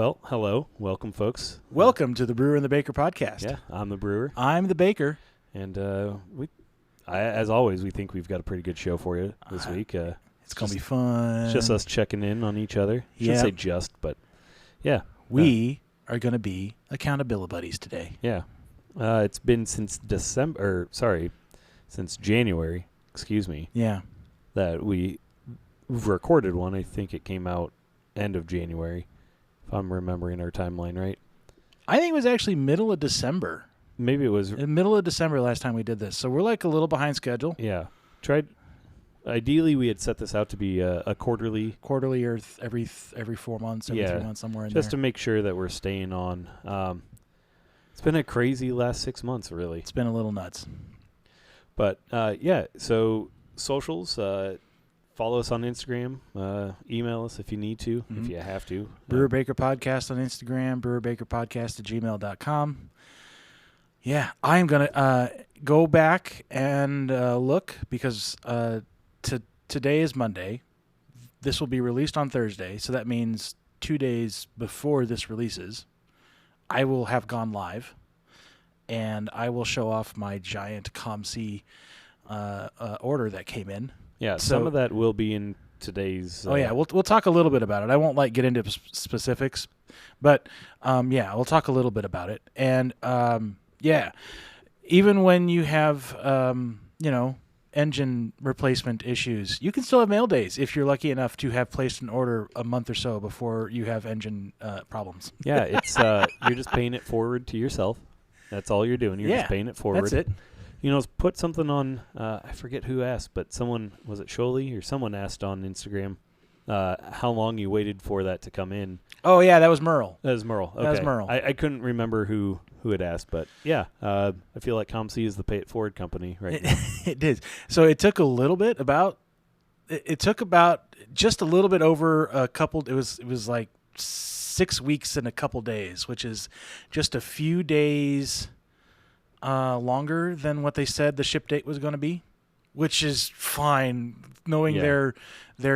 Well, hello. Welcome, folks. Welcome to the Brewer and the Baker podcast. Yeah, I'm the brewer. I'm the baker. And as always, we think we've got a pretty good show for you this week. It's going to be fun. It's just us checking in on each other. Yeah. Shouldn't say just, but yeah. We are going to be Accountabilibuddies today. Yeah. It's been since since January, Yeah. that we've recorded one. I think it came out end of January, if I'm remembering our timeline right. I think it was actually middle of December. Maybe it was. Middle of December last time we did this. So we're like a little behind schedule. Yeah. Ideally, we had set this out to be a quarterly. Quarterly or every 4 months, every 3 months, somewhere in there. Just to make sure that we're staying on. It's been a crazy last 6 months, really. It's been a little nuts. But, so socials, follow us on Instagram, email us if you need to, if you have to. Brewer Baker Podcast on Instagram, brewerbakerpodcast@gmail.com. Yeah, I'm going to go back and look because today is Monday. This will be released on Thursday, so that means 2 days before this releases, I will have gone live, and I will show off my giant ComC order that came in. Yeah, some of that will be in today's... we'll talk a little bit about it. I won't get into specifics, but we'll talk a little bit about it. And even when you have engine replacement issues, you can still have mail days if you're lucky enough to have placed an order a month or so before you have engine problems. Yeah, it's you're just paying it forward to yourself. That's all you're doing. You're just paying it forward. That's it. Put something on, I forget who asked, but someone, was it Sholey or someone asked on Instagram how long you waited for that to come in. Oh, yeah, that was Merle. That was Merle. Okay. That was Merle. I couldn't remember who had asked, but yeah, I feel like ComC is the pay it forward company right now. It did. So it took a little bit it took about just a little bit over a couple, it was like 6 weeks and a couple days, which is just a few days longer than what they said the ship date was going to be, which is fine. Knowing their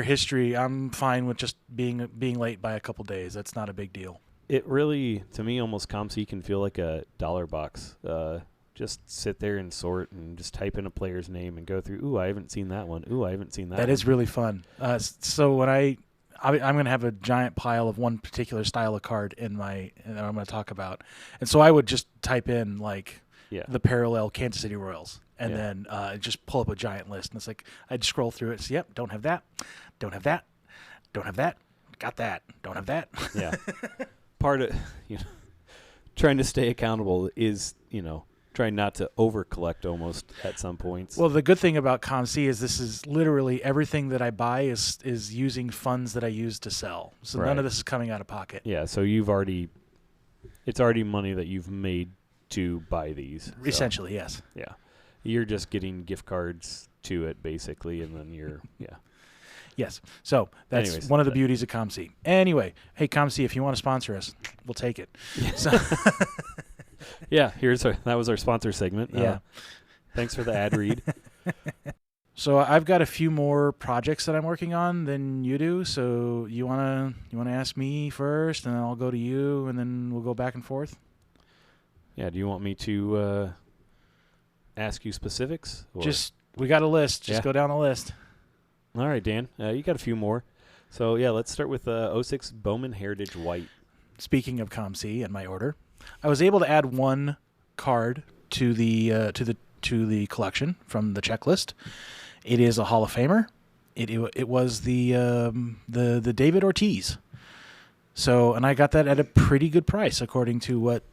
history, I'm fine with just being late by a couple days. That's not a big deal. It really, to me, almost ComC can feel like a dollar box. Just sit there and sort and just type in a player's name and go through, ooh, I haven't seen that one. Ooh, I haven't seen that one. That is really fun. So when I'm going to have a giant pile of one particular style of card and I'm going to talk about. And so I would just type in the parallel Kansas City Royals and then just pull up a giant list. And it's like I'd scroll through it and say, yep, don't have that, don't have that, don't have that, got that, don't have that. Yeah. Part of trying to stay accountable is, trying not to over-collect almost at some points. Well, the good thing about ComC is this is literally everything that I buy is using funds that I use to sell. So none of this is coming out of pocket. Yeah, so it's already money that you've made to buy these. So. Essentially, yes. Yeah. You're just getting gift cards to it, basically, and then Yes. So that's one of the beauties of ComC. Anyway, hey, ComC, if you want to sponsor us, we'll take it. So yeah, that was our sponsor segment. Yeah. Thanks for the ad read. So I've got a few more projects that I'm working on than you do. So you wanna ask me first, and then I'll go to you, and then we'll go back and forth. Yeah. Do you want me to ask you specifics? Or? We got a list. Just go down the list. All right, Dan. You got a few more. So, let's start with 06 Bowman Heritage White. Speaking of ComC and my order, I was able to add one card to the collection from the checklist. It is a Hall of Famer. It was the David Ortiz. So, and I got that at a pretty good price according to what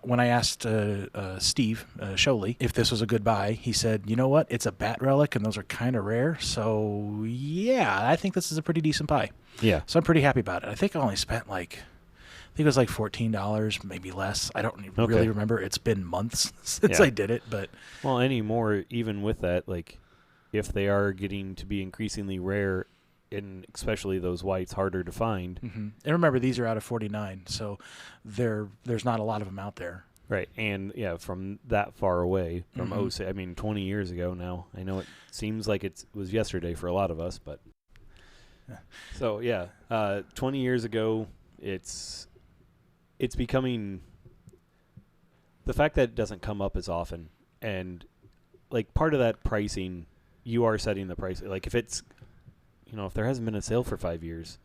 when I asked Steve Sholey if this was a good buy, he said, you know what? It's a bat relic, and those are kind of rare. So, yeah, I think this is a pretty decent buy. Yeah. So I'm pretty happy about it. I think I only spent I think it was $14, maybe less. I don't really remember. It's been months since I did it. But well, anymore, even with that, if they are getting to be increasingly rare, and especially those whites harder to find. Mm-hmm. And remember, these are out of 49, so there's not a lot of them out there. Right, and from that far away, from 20 years ago now. I know it seems like it was yesterday for a lot of us, but So, 20 years ago, it's becoming the fact that it doesn't come up as often, and like part of that pricing, you are setting the price. Like if it's, if there hasn't been a sale for 5 years,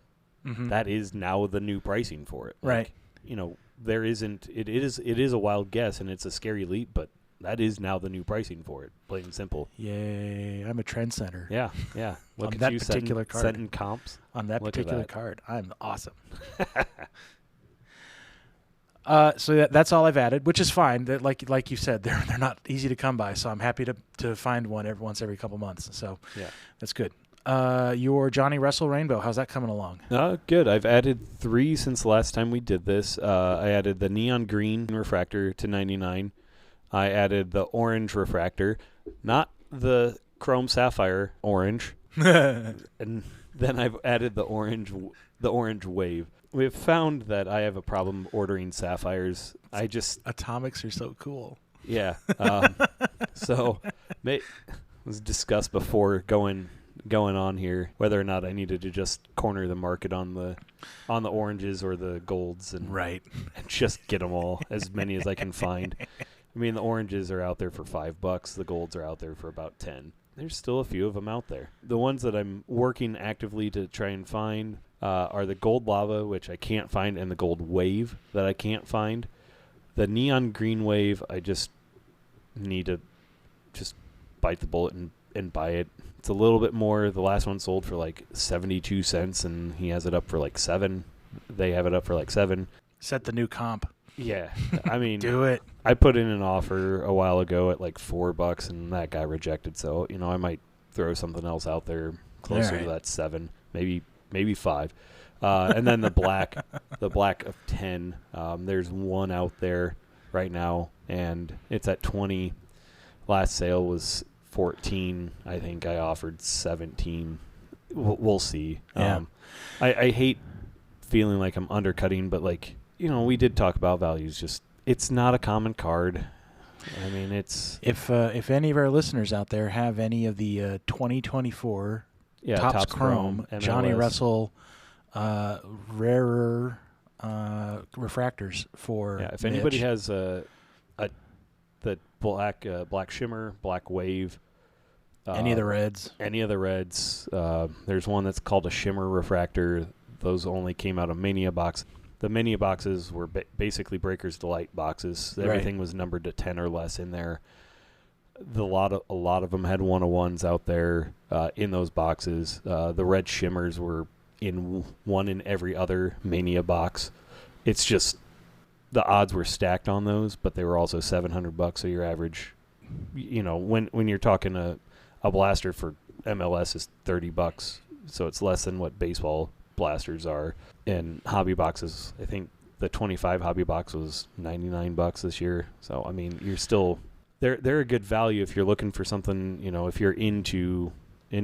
that is now the new pricing for it. Right. Like, there isn't. It is a wild guess, and it's a scary leap, but that is now the new pricing for it, plain and simple. Yay! I'm a trendsetter. Yeah. Look On at that you particular card. setting comps. On that Look at particular that. card, I'm awesome. So that's all I've added, which is fine. That like you said, they're not easy to come by, so I'm happy to find one every couple months. So Yeah. that's good. Your Johnny Russell Rainbow, how's that coming along? Good. I've added 3 since the last time we did this. I added the neon green refractor to 99. I added the orange refractor, not the chrome sapphire orange, and then I've added the orange wave. We've found that I have a problem ordering sapphires. Atomics are so cool. Yeah. So it was discussed before going on here whether or not I needed to just corner the market on the oranges or the golds and just get them all, as many as I can find. I mean, the oranges are out there for $5. The golds are out there for about 10. There's still a few of them out there. The ones that I'm working actively to try and find are the gold lava, which I can't find, and the gold wave that I can't find. The neon green wave, I just need to just bite the bullet and buy it. It's a little bit more. The last one sold for like 72 cents, and he has it up for like 7. They have it up for like 7. Set the new comp. Yeah, I mean, Do it. I put in an offer a while ago at like $4, and that guy rejected. So I might throw something else out there closer to that 7, maybe 5. And then the black of 10. There's one out there right now, and it's at 20. Last sale was 14. I think I offered 17. We'll see. Yeah. I hate feeling like I'm undercutting, but like, we did talk about values. Just, it's not a common card. I mean, it's... If any of our listeners out there have any of the 2024 Topps Chrome Johnny Russell rarer refractors for if Mitch. anybody has the black shimmer, black wave, any of the reds, there's one that's called a shimmer refractor. Those only came out of Mania box. The Mania boxes were basically Breaker's Delight boxes. Everything was numbered to 10 or less in there. A lot of them had 101s out there in those boxes. The red shimmers were in one in every other Mania box. It's just the odds were stacked on those, but they were also $700. So your average, when you're talking a blaster for MLS is $30, so it's less than what baseball blasters are. And hobby boxes, I think the 25 hobby box was $99 this year. So I mean, you're still they're a good value if you're looking for something. If you're into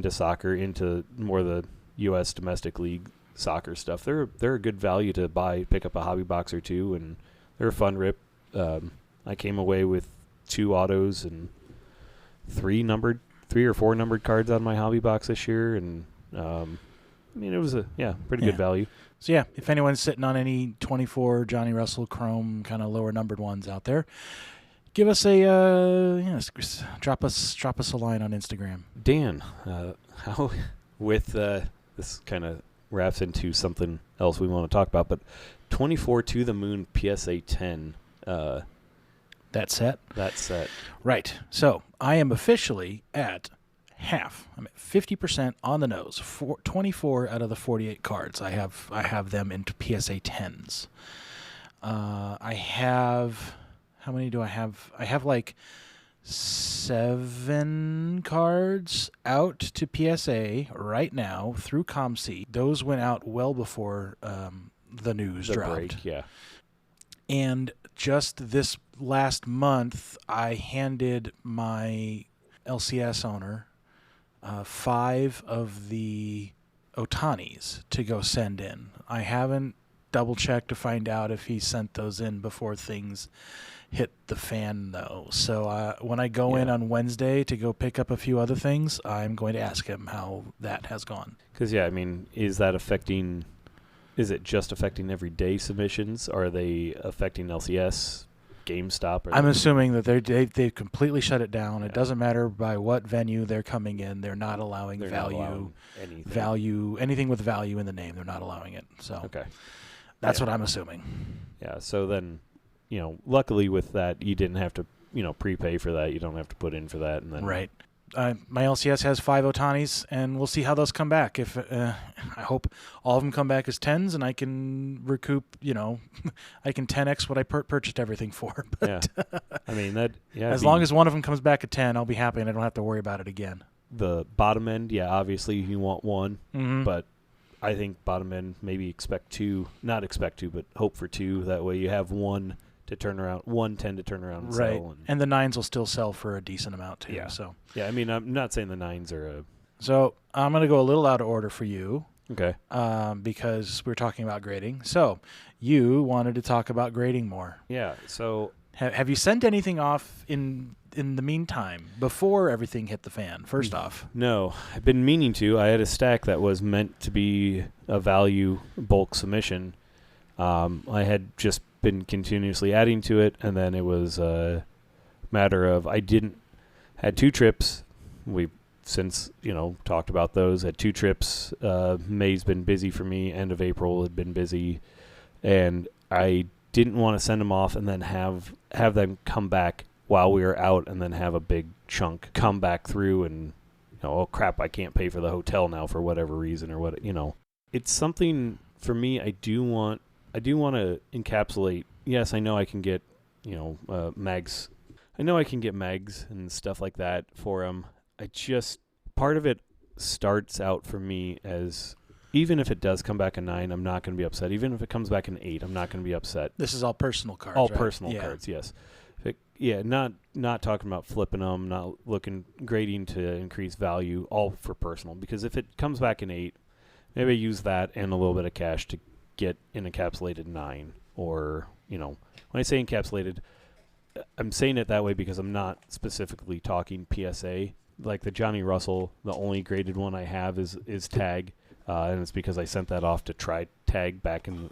soccer, into more the U.S. domestic league soccer stuff, they're a good value to pick up a hobby box or two, and they're a fun rip. I came away with 2 autos and 3 or 4 numbered cards on my hobby box this year, and I mean, it was a pretty good value. So yeah, if anyone's sitting on any 24 Johnny Russell Chrome kind of lower numbered ones out there, give us drop us a line on Instagram. Dan, how with this kind of wraps into something else we want to talk about, but 24 to the Moon PSA 10. That set. Right. So I am officially at half. I'm at 50% on the nose. 24 out of the 48 cards. I have them into PSA 10s. I have, how many do I have? I have like 7 cards out to PSA right now through ComC. Those went out well before the news dropped. Break, yeah. And just this last month, I handed my LCS owner 5 of the Otanis to go send in. I haven't double-checked to find out if he sent those in before things hit the fan, though. So when I go in on Wednesday to go pick up a few other things, I'm going to ask him how that has gone. Because, I mean, is that affecting Is it just affecting everyday submissions? Are they affecting LCS, GameStop? I'm assuming that they completely shut it down. It doesn't matter by what venue they're coming in. They're not allowing anything with value in the name. They're not allowing it. So okay, that's what I'm assuming. Yeah. So then, luckily with that, you didn't have to, prepay for that. You don't have to put in for that, and then right. My LCS has 5 Otanis, and we'll see how those come back. If I hope all of them come back as 10s, and I can recoup, I can 10x what I purchased everything for. But I mean, that, as long as one of them comes back at 10, I'll be happy, and I don't have to worry about it again. The bottom end, obviously you want 1, mm-hmm. but I think bottom end, maybe not expect 2, but hope for 2. That way you have 1 to turn around, 110 to turn around and right. sell. And the 9s will still sell for a decent amount too. Yeah. So I mean, I'm not saying the 9s are a... So I'm going to go a little out of order for you. Okay. Because we're talking about grading. So you wanted to talk about grading more. Yeah. So have you sent anything off in the meantime before everything hit the fan? First off, no. I've been meaning to. I had a stack that was meant to be a value bulk submission. I had just been continuously adding to it, and then it was a matter of had 2 trips. We've since talked about those. Had 2 trips. May's been busy for me. End of April had been busy, and I didn't want to send them off and then have them come back while we were out, and then have a big chunk come back through, and oh crap, I can't pay for the hotel now for whatever reason or what. It's something for me. I do want to encapsulate. Yes, I know I can get, mags. I know I can get mags and stuff like that for them. Part of it starts out for me as, even if it does come back a 9, I'm not going to be upset. Even if it comes back an 8, I'm not going to be upset. This is all personal cards, all right? personal cards, yes. Not talking about flipping them, not grading to increase value, all for personal. Because if it comes back an 8, maybe I use that and a little bit of cash to get an encapsulated 9, or when I say encapsulated, I'm saying it that way because I'm not specifically talking PSA. Like the Johnny Russell, the only graded one I have is tag, and it's because I sent that off to try tag back in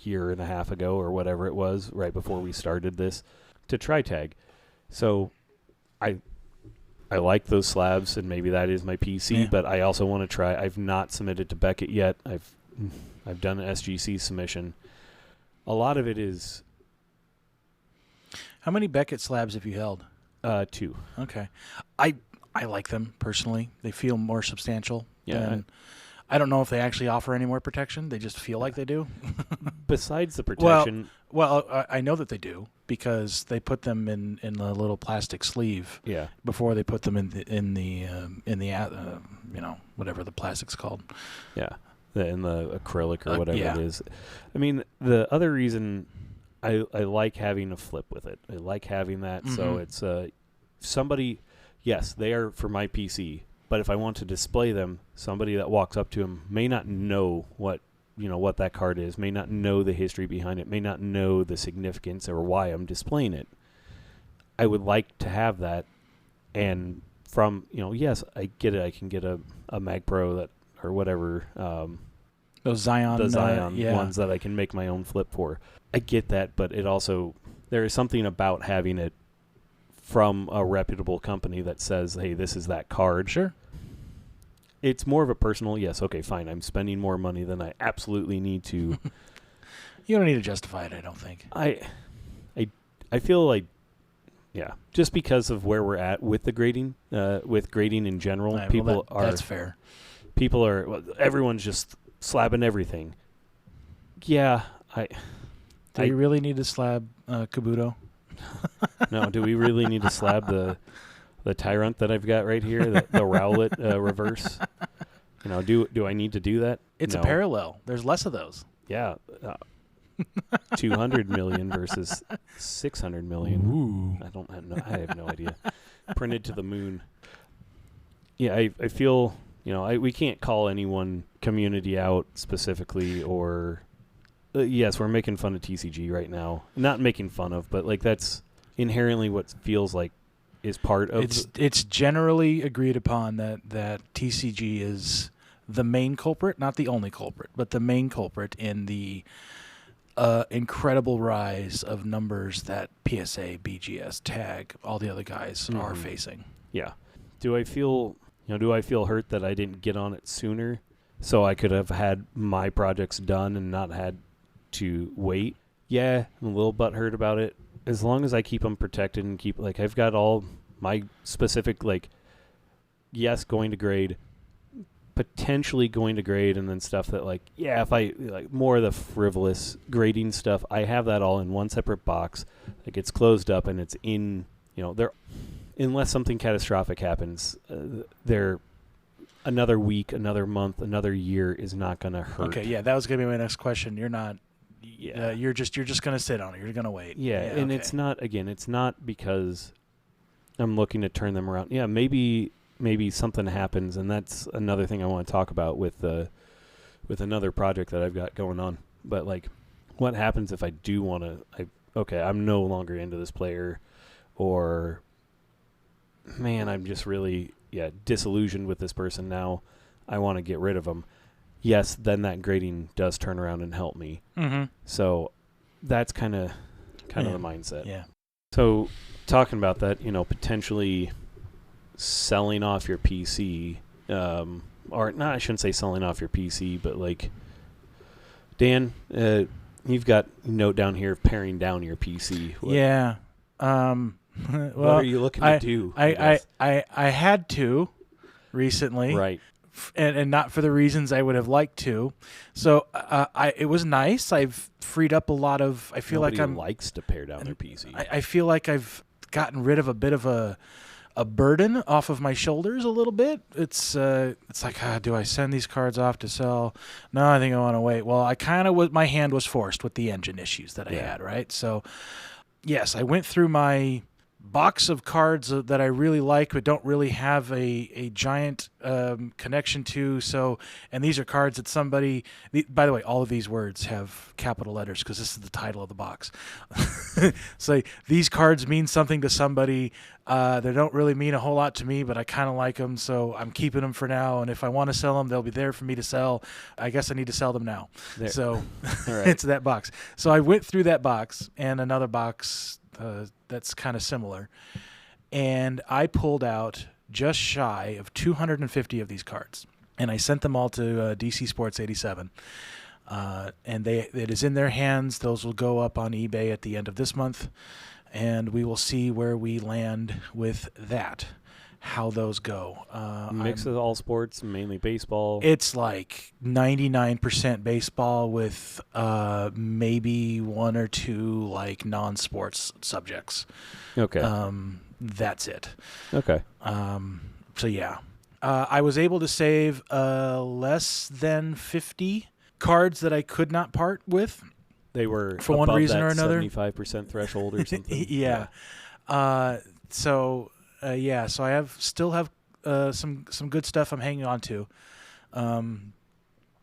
year and a half ago or whatever it was, right before we started this, to try tag. So I like those slabs, and maybe that is my PC, but I also want to try. I've not submitted to Beckett yet. I've done an SGC submission. A lot of it is... How many Beckett slabs have you held? 2. Okay. I like them, personally. They feel more substantial. Yeah. I don't know if they actually offer any more protection. They just feel like they do. Besides the protection... Well, I know that they do, because they put them in a little plastic sleeve before they put them in the whatever the plastic's called. Yeah. In the acrylic or whatever it is. I mean, the other reason I like having a flip with it. I like having that. Mm-hmm. So it's somebody, yes, they are for my PC, but if I want to display them, somebody that walks up to them may not know what that card is, may not know the history behind it, may not know the significance or why I'm displaying it. I would like to have that, and from, yes, I get it. I can get a Mag Pro that, or whatever, those Zion ones that I can make my own flip for. I get that, but it also, there is something about having it from a reputable company that says, hey, this is that card. Sure. It's more of a personal, yes, okay, fine, I'm spending more money than I absolutely need to. You don't need to justify it, I don't think. I feel like, just because of where we're at with the grading, with grading in general, that's fair. People are, everyone's just slabbing everything. Yeah, Do we really need to slab Kabuto? No, do we really need to slab the Tyrant that I've got right here, the Rowlet reverse? Do I need to do that? It's a parallel. There's less of those. Yeah. 200 million versus 600 million. Ooh. I have no idea. Printed to the moon. Yeah, I feel, we can't call any one community out specifically, or... yes, we're making fun of TCG right now. Not making fun of, but that's inherently what feels like is part of... It's generally agreed upon that TCG is the main culprit, not the only culprit, but the main culprit in the incredible rise of numbers that PSA, BGS, TAG, all the other guys are facing. Yeah. Do I feel hurt that I didn't get on it sooner so I could have had my projects done and not had to wait? Yeah, I'm a little butthurt about it. As long as I keep them protected and keep, like, I've got all my specific, like, yes, going to grade, potentially going to grade, and then stuff that, like, yeah, if I, like, more of the frivolous grading stuff, I have that all in one separate box. Like, it's closed up and it's in, they're, unless something catastrophic happens, they're another week, another month, another year is not going to hurt. Okay, yeah, that was going to be my next question. You're not, you're just going to sit on it. You're going to wait. Yeah, and okay. It's not because I'm looking to turn them around. Yeah, maybe something happens, and that's another thing I want to talk about with another project that I've got going on. But, like, what happens if I do want to, I'm no longer into this player, or, man, I'm just really, disillusioned with this person now. I want to get rid of them. Yes, then that grading does turn around and help me. Mm-hmm. So that's kind of the mindset. Yeah. So talking about that, potentially selling off your PC, or not, I shouldn't say selling off your PC, but, like, Dan, you've got a note down here of paring down your PC. Yeah. Well, what are you looking to do? I had to recently. Right. And not for the reasons I would have liked to. So it was nice. I've freed up a lot of. I feel Nobody like I'm likes to pare down their PC. I feel like I've gotten rid of a bit of a burden off of my shoulders a little bit. It's like, do I send these cards off to sell? No, I think I want to wait. Well, I kind of my hand was forced with the engine issues that I had, right? So, yes, I went through my box of cards that I really like but don't really have a giant connection to. So, and these are cards that somebody, by the way, all of these words have capital letters because this is the title of the box. So these cards mean something to somebody. They don't really mean a whole lot to me, but I kind of like them, so I'm keeping them for now. And if I want to sell them, they'll be there for me to sell. I guess I need to sell them now. There. So right. It's that box. So I went through that box and another box that's kind of similar, and I pulled out just shy of 250 of these cards, and I sent them all to DC Sports 87, and it is in their hands. Those will go up on eBay at the end of this month, and we will see where we land with that, how those go. Mix of all sports, mainly baseball. It's like 99% baseball with maybe one or two like non-sports subjects. Okay. That's it. Okay. So yeah, I was able to save less than 50 cards that I could not part with. They were for one reason or another 75% threshold or something. Yeah. So I still have some good stuff I'm hanging on to.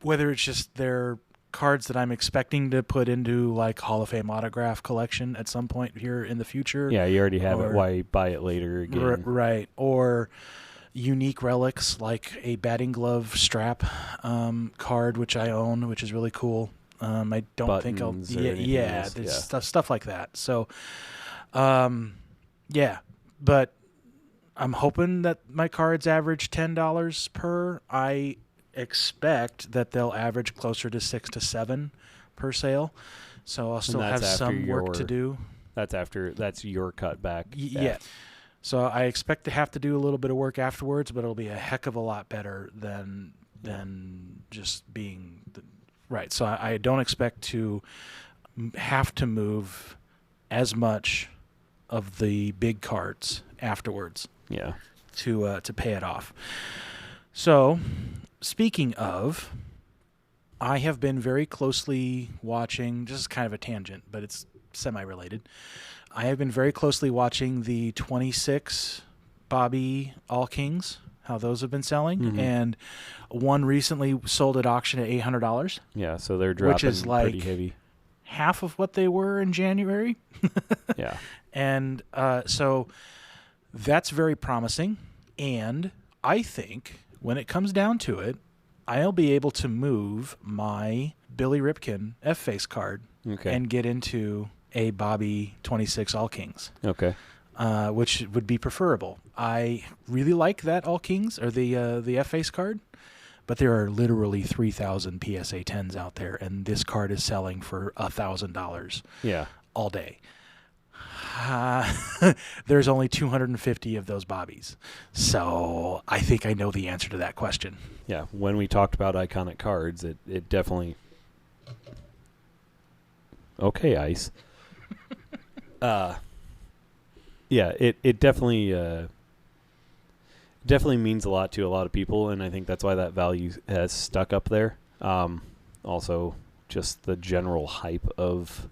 Whether it's just their cards that I'm expecting to put into like Hall of Fame autograph collection at some point here in the future. Yeah, you already have it. Why buy it later again? Right. Or unique relics like a batting glove strap card, which I own, which is really cool. I don't Buttons think I'll. Yeah, stuff like that. So, but I'm hoping that my cards average $10 per. I expect that they'll average closer to 6 to 7 per sale. So I'll still have some work to do. That's your cutback. Yeah. So I expect to have to do a little bit of work afterwards, but it'll be a heck of a lot better than just being right. So I don't expect to have to move as much of the big cards afterwards. Yeah. To pay it off. So, speaking of, I have been very closely watching, this is kind of a tangent, but it's semi-related. I have been very closely watching the 26 Bobby All Kings, how those have been selling, mm-hmm. and one recently sold at auction at $800. Yeah, so they're dropping which is like pretty heavy. Half of what they were in January. Yeah. And so that's very promising, and I think when it comes down to it, I'll be able to move my Billy Ripken F-Face card and get into a Bobby 26 All Kings. Okay. Which would be preferable. I really like that All Kings, or the F-Face card, but there are literally 3,000 PSA 10s out there, and this card is selling for $1,000 all day. There's only 250 of those Bobbies. So I think I know the answer to that question. Yeah, when we talked about iconic cards, it definitely... Okay, Ice. Yeah, it definitely means a lot to a lot of people, and I think that's why that value has stuck up there. Also, just the general hype of...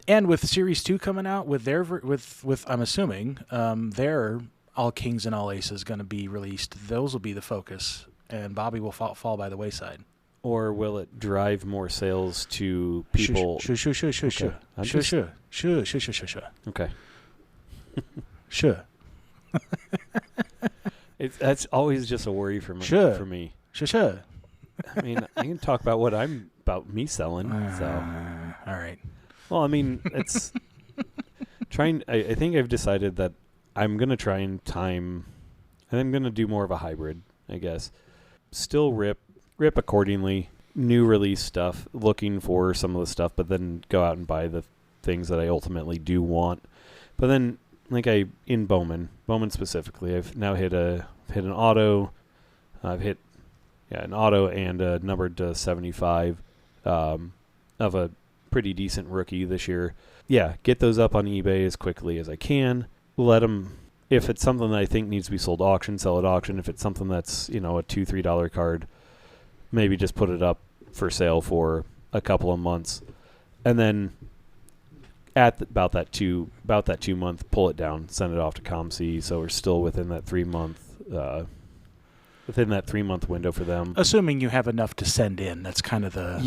And with Series 2 coming out, with their with I'm assuming their All Kings and All Aces going to be released, those will be the focus, and Bobby will fall by the wayside. Or will it drive more sales to people? Sure. Okay. Sure. That's always just a worry for me. Sure. I mean, I can talk about me selling. So. All right. Well, I mean, it's trying. I think I've decided that I'm gonna try and time, and I'm gonna do more of a hybrid, I guess. Still rip accordingly. New release stuff, looking for some of the stuff, but then go out and buy the things that I ultimately do want. But then, like in Bowman specifically, I've now hit an auto. I've hit an auto and a numbered to 75 of a pretty decent rookie this year. Yeah, get those up on eBay as quickly as I can. Let them, if it's something that I think needs to be sold auction, sell at auction. If it's something that's, a $2-3 card, maybe just put it up for sale for a couple of months. And then at about that 2 month, pull it down, send it off to ComC, so we're still within that 3 month window for them. Assuming you have enough to send in, that's kind of the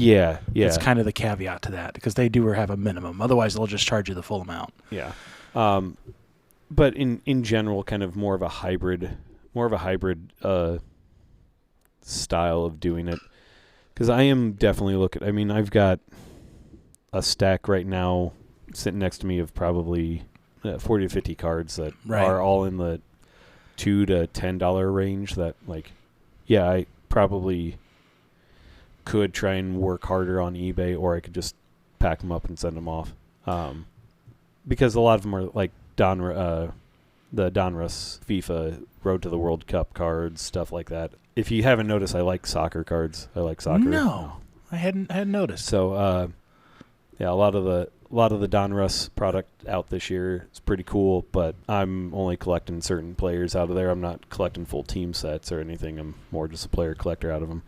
That's kind of the caveat to that, because they do have a minimum. Otherwise, they'll just charge you the full amount. Yeah, but in general, kind of more of a hybrid style of doing it, because I am definitely looking. I mean, I've got a stack right now sitting next to me of probably 40 to 50 cards that are all in the $2 to $10 range. That, like, I probably could try and work harder on eBay, or I could just pack them up and send them off. Because a lot of them are like the Donruss FIFA Road to the World Cup cards, stuff like that. If you haven't noticed, I like soccer cards. I like soccer. No, I hadn't noticed. So, a lot of the Donruss product out this year is pretty cool, but I'm only collecting certain players out of there. I'm not collecting full team sets or anything. I'm more just a player collector out of them.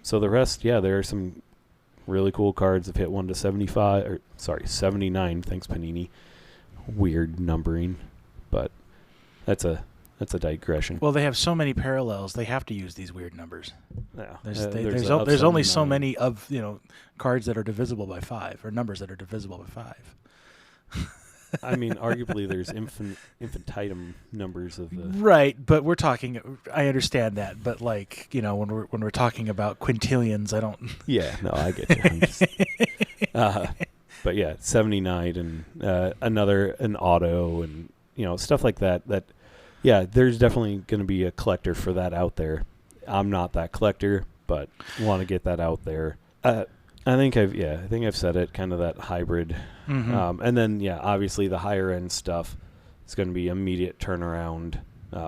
So the rest, there are some really cool cards. I've hit 1 to 79. Thanks, Panini. Weird numbering, but that's a digression. Well, they have so many parallels; they have to use these weird numbers. Yeah, there's only so many of cards that are divisible by 5, or numbers that are divisible by 5. I mean, arguably, there's infinitum numbers of the right, but we're talking. I understand that, but when we're talking about quintillions, I don't. Yeah, no, I get you. But 79 and an auto and stuff like that. There's definitely going to be a collector for that out there. I'm not that collector, but want to get that out there. I think I've said it, kind of that hybrid. Mm-hmm. And then, obviously the higher end stuff is going to be immediate turnaround.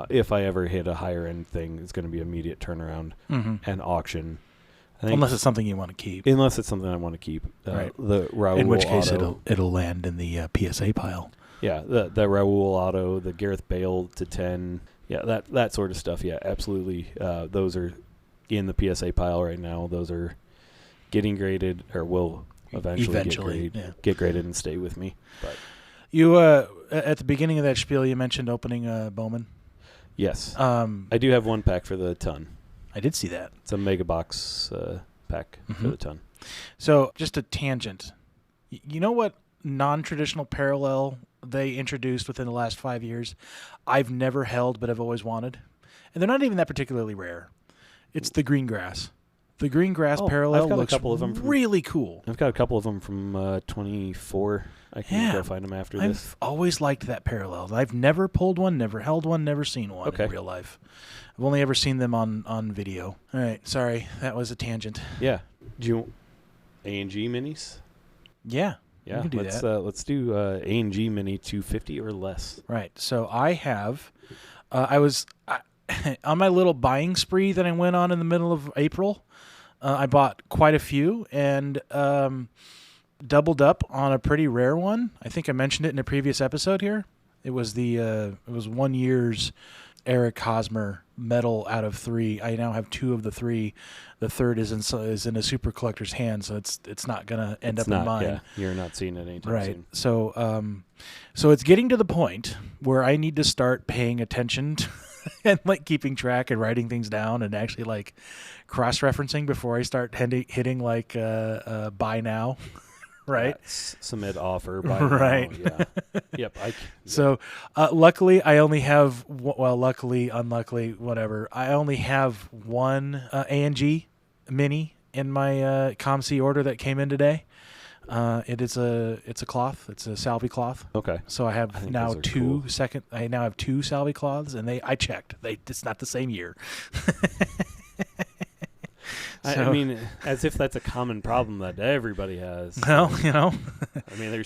If I ever hit a higher end thing, it's going to be immediate turnaround and auction. Unless it's something you want to keep. Unless it's something I want to keep. Right. The Raul in which case auto. it'll land in the PSA pile. Yeah, the Raul auto, the Gareth Bale to 10. Yeah, that sort of stuff. Yeah, absolutely. Those are in the PSA pile right now. Those are getting graded, or will eventually get graded and stay with me. But you at the beginning of that spiel, you mentioned opening Bowman. Yes, I do have one pack for the ton. I did see that. It's a mega box pack for the ton. So, just a tangent. You know what non-traditional parallel they introduced within the last 5 years? I've never held, but I've always wanted. And they're not even that particularly rare. It's the green grass. The green grass I've parallel got looks a couple of them really cool. I've got a couple of them from 24. I can go find them after this. I've always liked that parallel. I've never pulled one, never held one, never seen one in real life. I've only ever seen them on video. All right, sorry, that was a tangent. Yeah. Do you A&G minis? Yeah. Yeah. We can do let's do A&G mini 250 or less. Right. So I have. I was on my little buying spree that I went on in the middle of April. I bought quite a few and doubled up on a pretty rare one. I think I mentioned it in a previous episode here. It was it was 1 year's Eric Hosmer medal out of 3. I now have 2 of the 3. The third is in a super collector's hand, so it's not gonna end up in mine. Yeah, you're not seeing it anytime soon. So so it's getting to the point where I need to start paying attention to and like keeping track and writing things down and actually like cross-referencing before I start hitting like buy now. Right. Submit offer. Buy right. Now. Yeah. Yep. So, luckily, I only have. Well, luckily, unluckily, whatever. I only have one A&G mini in my ComC order that came in today. It's a cloth. It's a salvy cloth. Okay. So I have now two cool. I now have 2 salvy cloths, and I checked. It's not the same year. I mean, as if that's a common problem that everybody has. Well, I mean,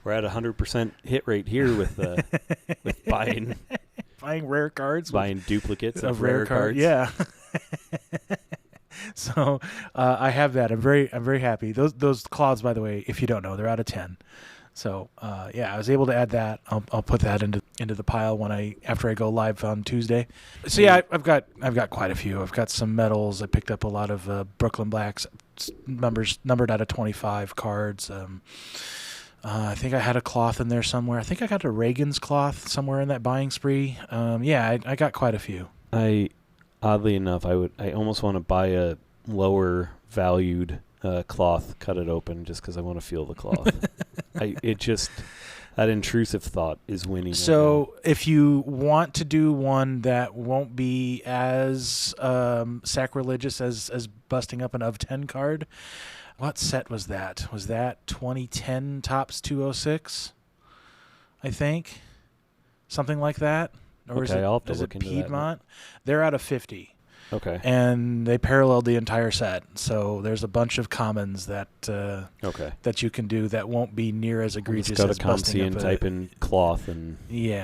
we're at 100% hit rate here with buying rare cards, buying duplicates of rare cards. Yeah. So I have that. I'm very happy. Those cloths, by the way, if you don't know, they're out of 10. So I was able to add that. I'll put that into the pile after I go live on Tuesday. So yeah, I've got quite a few. I've got some medals. I picked up a lot of Brooklyn Blacks numbered out of 25 cards. I think I had a cloth in there somewhere. I think I got a Reagan's cloth somewhere in that buying spree. I got quite a few. Oddly enough, I almost want to buy a lower valued cloth, cut it open just because I want to feel the cloth. That intrusive thought is winning. So if you want to do one that won't be as sacrilegious as busting up an of 10 card, what set was that? Was that 2010 Topps 206? I think something like that. Or okay, I'll have to look into Piedmont? They're out of 50. Okay. And they paralleled the entire set. So there's a bunch of commons that that you can do that won't be near as egregious as busting up and type in cloth and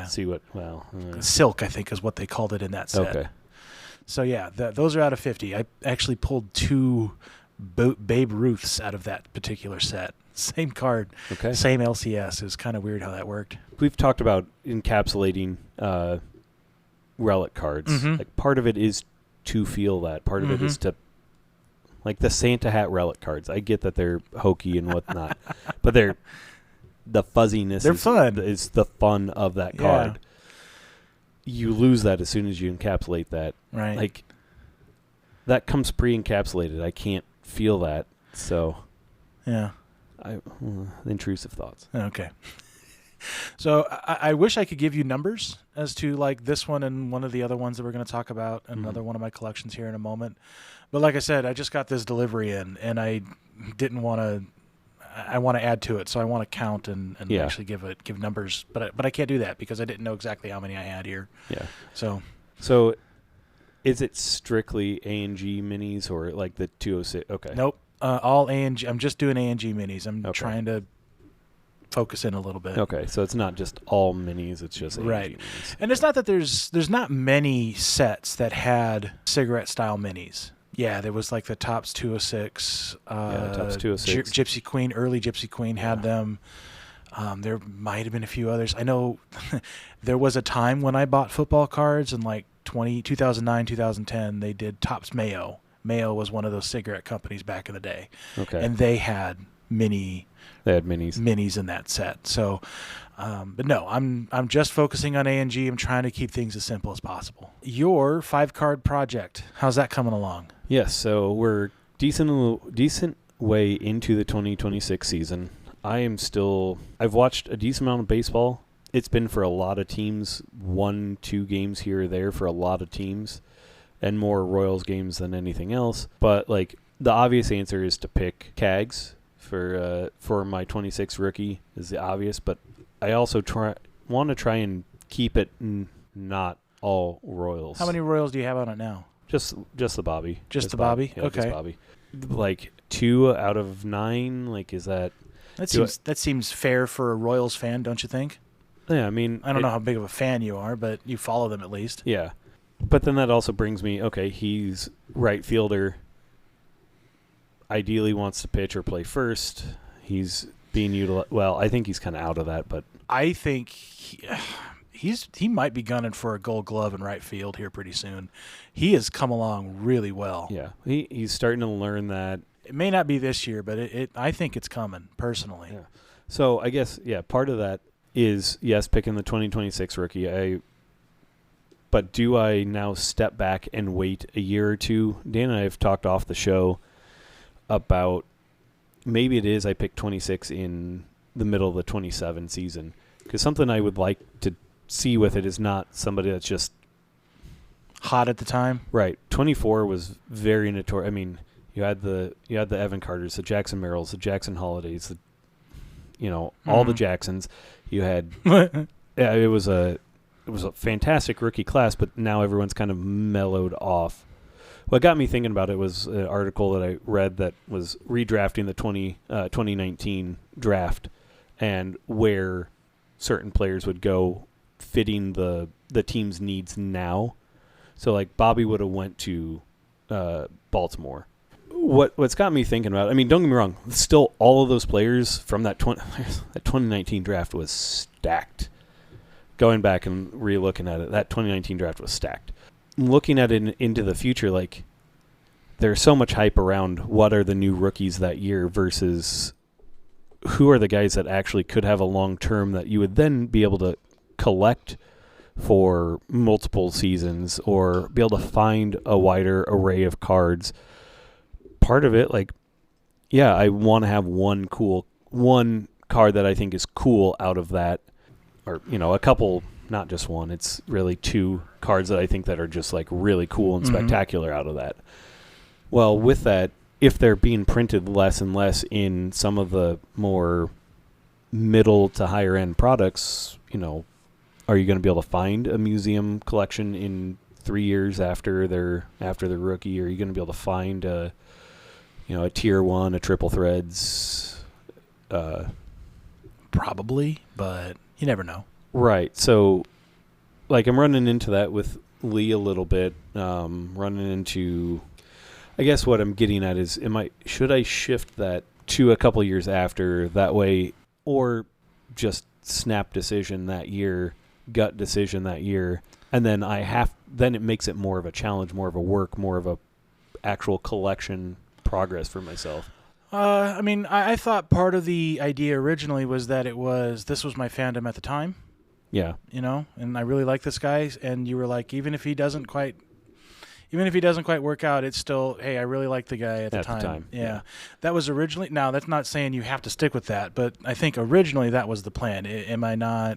see what, silk, I think, is what they called it in that set. Okay. So, yeah, those are out of 50. I actually pulled 2 Babe Ruths out of that particular set. Same card, same LCS. It was kind of weird how that worked. We've talked about encapsulating relic cards. Mm-hmm. Like part of it is to feel that. Part of it is to, like the Santa hat relic cards. I get that they're hokey and whatnot, but the fuzziness. They're fun. Is the fun of that card. You lose that as soon as you encapsulate that. Right. Like that comes pre-encapsulated. I can't feel that. So. Yeah. Intrusive thoughts. Okay. So I wish I could give you numbers as to like this one and one of the other ones that we're going to talk about, another one of my collections here in a moment. But like I said, I just got this delivery in, and I didn't want to. I want to add to it, so I want to count and actually give numbers. But I can't do that because I didn't know exactly how many I had here. Yeah. So is it strictly A&G minis or like the 206? Okay. Nope. All A&G. I'm just doing A&G minis. I'm trying to focus in a little bit. Okay, so it's not just all minis, it's just A&G minis. And it's not that there's not many sets that had cigarette-style minis. Yeah, there was like the Topps 206. Topps 206. Gypsy Queen, early Gypsy Queen had them. There might have been a few others. I know there was a time when I bought football cards in like 2009, 2010. They did Topps Mayo. Mayo was one of those cigarette companies back in the day. Okay. And they had minis in that set. So, but no, I'm just focusing on A&G. I'm trying to keep things as simple as possible. Your 5-card project, how's that coming along? Yes, so we're decent way into the 2026 season. I've watched a decent amount of baseball. It's been for a lot of teams, 1-2 games here or there for a lot of teams. and more Royals games than anything else. But like the obvious answer is to pick Cags for my 26 rookie is the obvious. But I also want to try and keep it not all Royals. How many Royals do you have on it now? Just the Bobby. Just the Bobby? Yeah, okay. Just Bobby. Like 2 out of 9. Like is that? That seems fair for a Royals fan, don't you think? Yeah, I mean, I don't know how big of a fan you are, but you follow them at least. Yeah, but then that also brings me. Okay, he's right fielder. Ideally, wants to pitch or play first. He's being utilized. Well, I think he's kind of out of that, but I think he might be gunning for a Gold Glove in right field here pretty soon. He has come along really well. Yeah, he's starting to learn that. It may not be this year, but I think it's coming personally. Yeah. So I guess part of that is yes, picking the 2026 rookie. But do I now step back and wait a year or two? Dan and I have talked off the show about maybe it is I pick 26 in the middle of the 27 season because something I would like to see with it is not somebody that's just hot at the time. Right. 24 was very notorious. I mean, you had the Evan Carters, the Jackson Merrills, the Jackson Holidays, all the Jacksons. You had it was a fantastic rookie class, but now everyone's kind of mellowed off. What got me thinking about it was an article that I read that was redrafting the 2019 draft and where certain players would go fitting the team's needs now. So like Bobby would have went to Baltimore. What's got me thinking about it, I mean, don't get me wrong, still all of those players from that 2019 draft was stacked. Going back and re-looking at it, that 2019 draft was stacked. Looking at it into the future, like there's so much hype around what are the new rookies that year versus who are the guys that actually could have a long term that you would then be able to collect for multiple seasons or be able to find a wider array of cards. Part of it, like, yeah, I want to have one card that I think is cool out of that, or, a couple, not just one. It's really 2 cards that I think that are just like really cool and spectacular out of that. Well, with that, if they're being printed less and less in some of the more middle to higher end products, are you going to be able to find a museum collection in 3 years after their rookie? Are you going to be able to find a tier 1, a triple threads? Probably, but you never know. Right. So, like, I'm running into that with Lee a little bit. Running into, I guess what I'm getting at is, should I shift that to a couple years after that way, or just snap decision that year, gut decision that year, and then then it makes it more of a challenge, more of a work, more of a actual collection progress for myself. I mean, I thought part of the idea originally was that this was my fandom at the time. Yeah. And I really like this guy, and you were like, even if he doesn't quite work out, it's still, hey, I really like the guy at the time. Yeah. That was originally, now that's not saying you have to stick with that, but I think originally that was the plan. Am I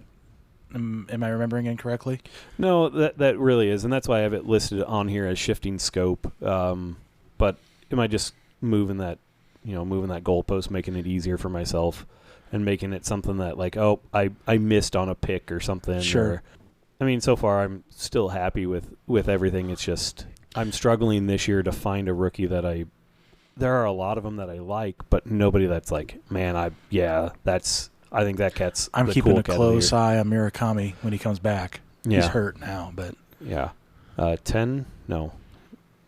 remembering incorrectly? No, that really is, and that's why I have it listed on here as shifting scope. But am I just moving that goalpost, making it easier for myself and making it something that like, oh, I missed on a pick or something. Sure. I mean, so far I'm still happy with everything. It's just I'm struggling this year to find a rookie that there are a lot of them that I like, but nobody that's like, man, I think that cat's I'm the keeping cool a close eye on Murakami when he comes back. Yeah. He's hurt now, but yeah. 10? No.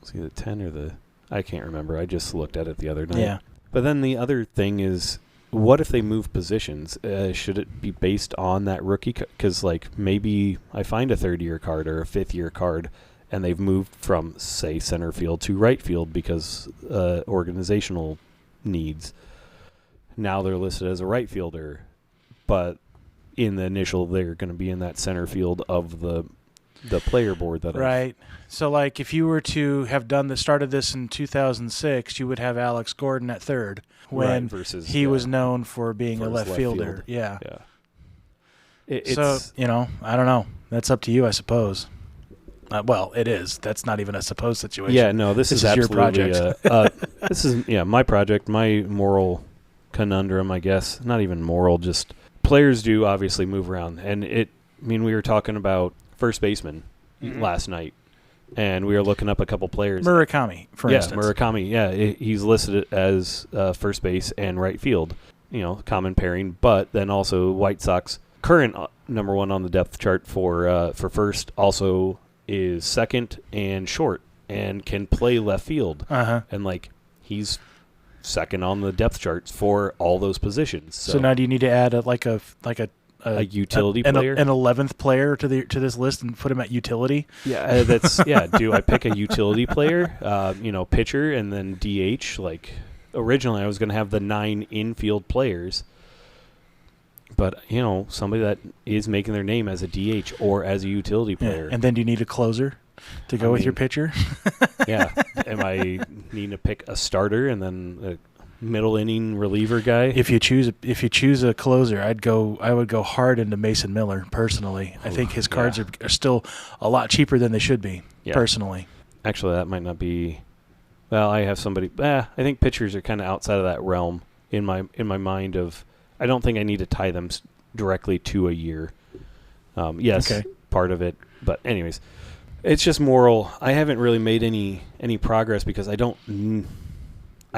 It's either 10 or I can't remember. I just looked at it the other night. Yeah. But then the other thing is, what if they move positions? Should it be based on that rookie? Because, like, maybe I find a third-year card or a fifth-year card, and they've moved from, say, center field to right field because organizational needs. Now they're listed as a right fielder, but in the initial, they're going to be in that center field of the player board that right. So, like, if you were to have started this in 2006, you would have Alex Gordon at third when he was known for being a left fielder. Yeah. Yeah. So, I don't know. That's up to you, I suppose. Well, it is. That's not even a supposed situation. Yeah, no, this is absolutely your project. this is my project, my moral conundrum, I guess. Not even moral, just players do obviously move around, and we were talking about first baseman last night, and we were looking up a couple players. Murakami, for instance. Murakami. Yeah, he's listed as first base and right field. Common pairing, but then also White Sox current number one on the depth chart for first also is second and short and can play left field. And he's second on the depth charts for all those positions. So now do you need to add a utility player, an 11th player to this list and put him at utility? Yeah, do I pick a utility player, pitcher, and then DH? Originally I was going to have the 9 infield players, but somebody that is making their name as a DH or as a utility player. Yeah. And then do you need a closer to go with your pitcher? Yeah. Am I needing to pick a starter and then a middle inning reliever guy? If you choose a closer, I would go hard into Mason Miller personally. I think his cards are still a lot cheaper than they should be. Personally. Actually, that might not be. Well, I have somebody. I think pitchers are kind of outside of that realm in my mind of. I don't think I need to tie them directly to a year. Yes, okay. Part of it. But anyways, it's just moral. I haven't really made any progress because I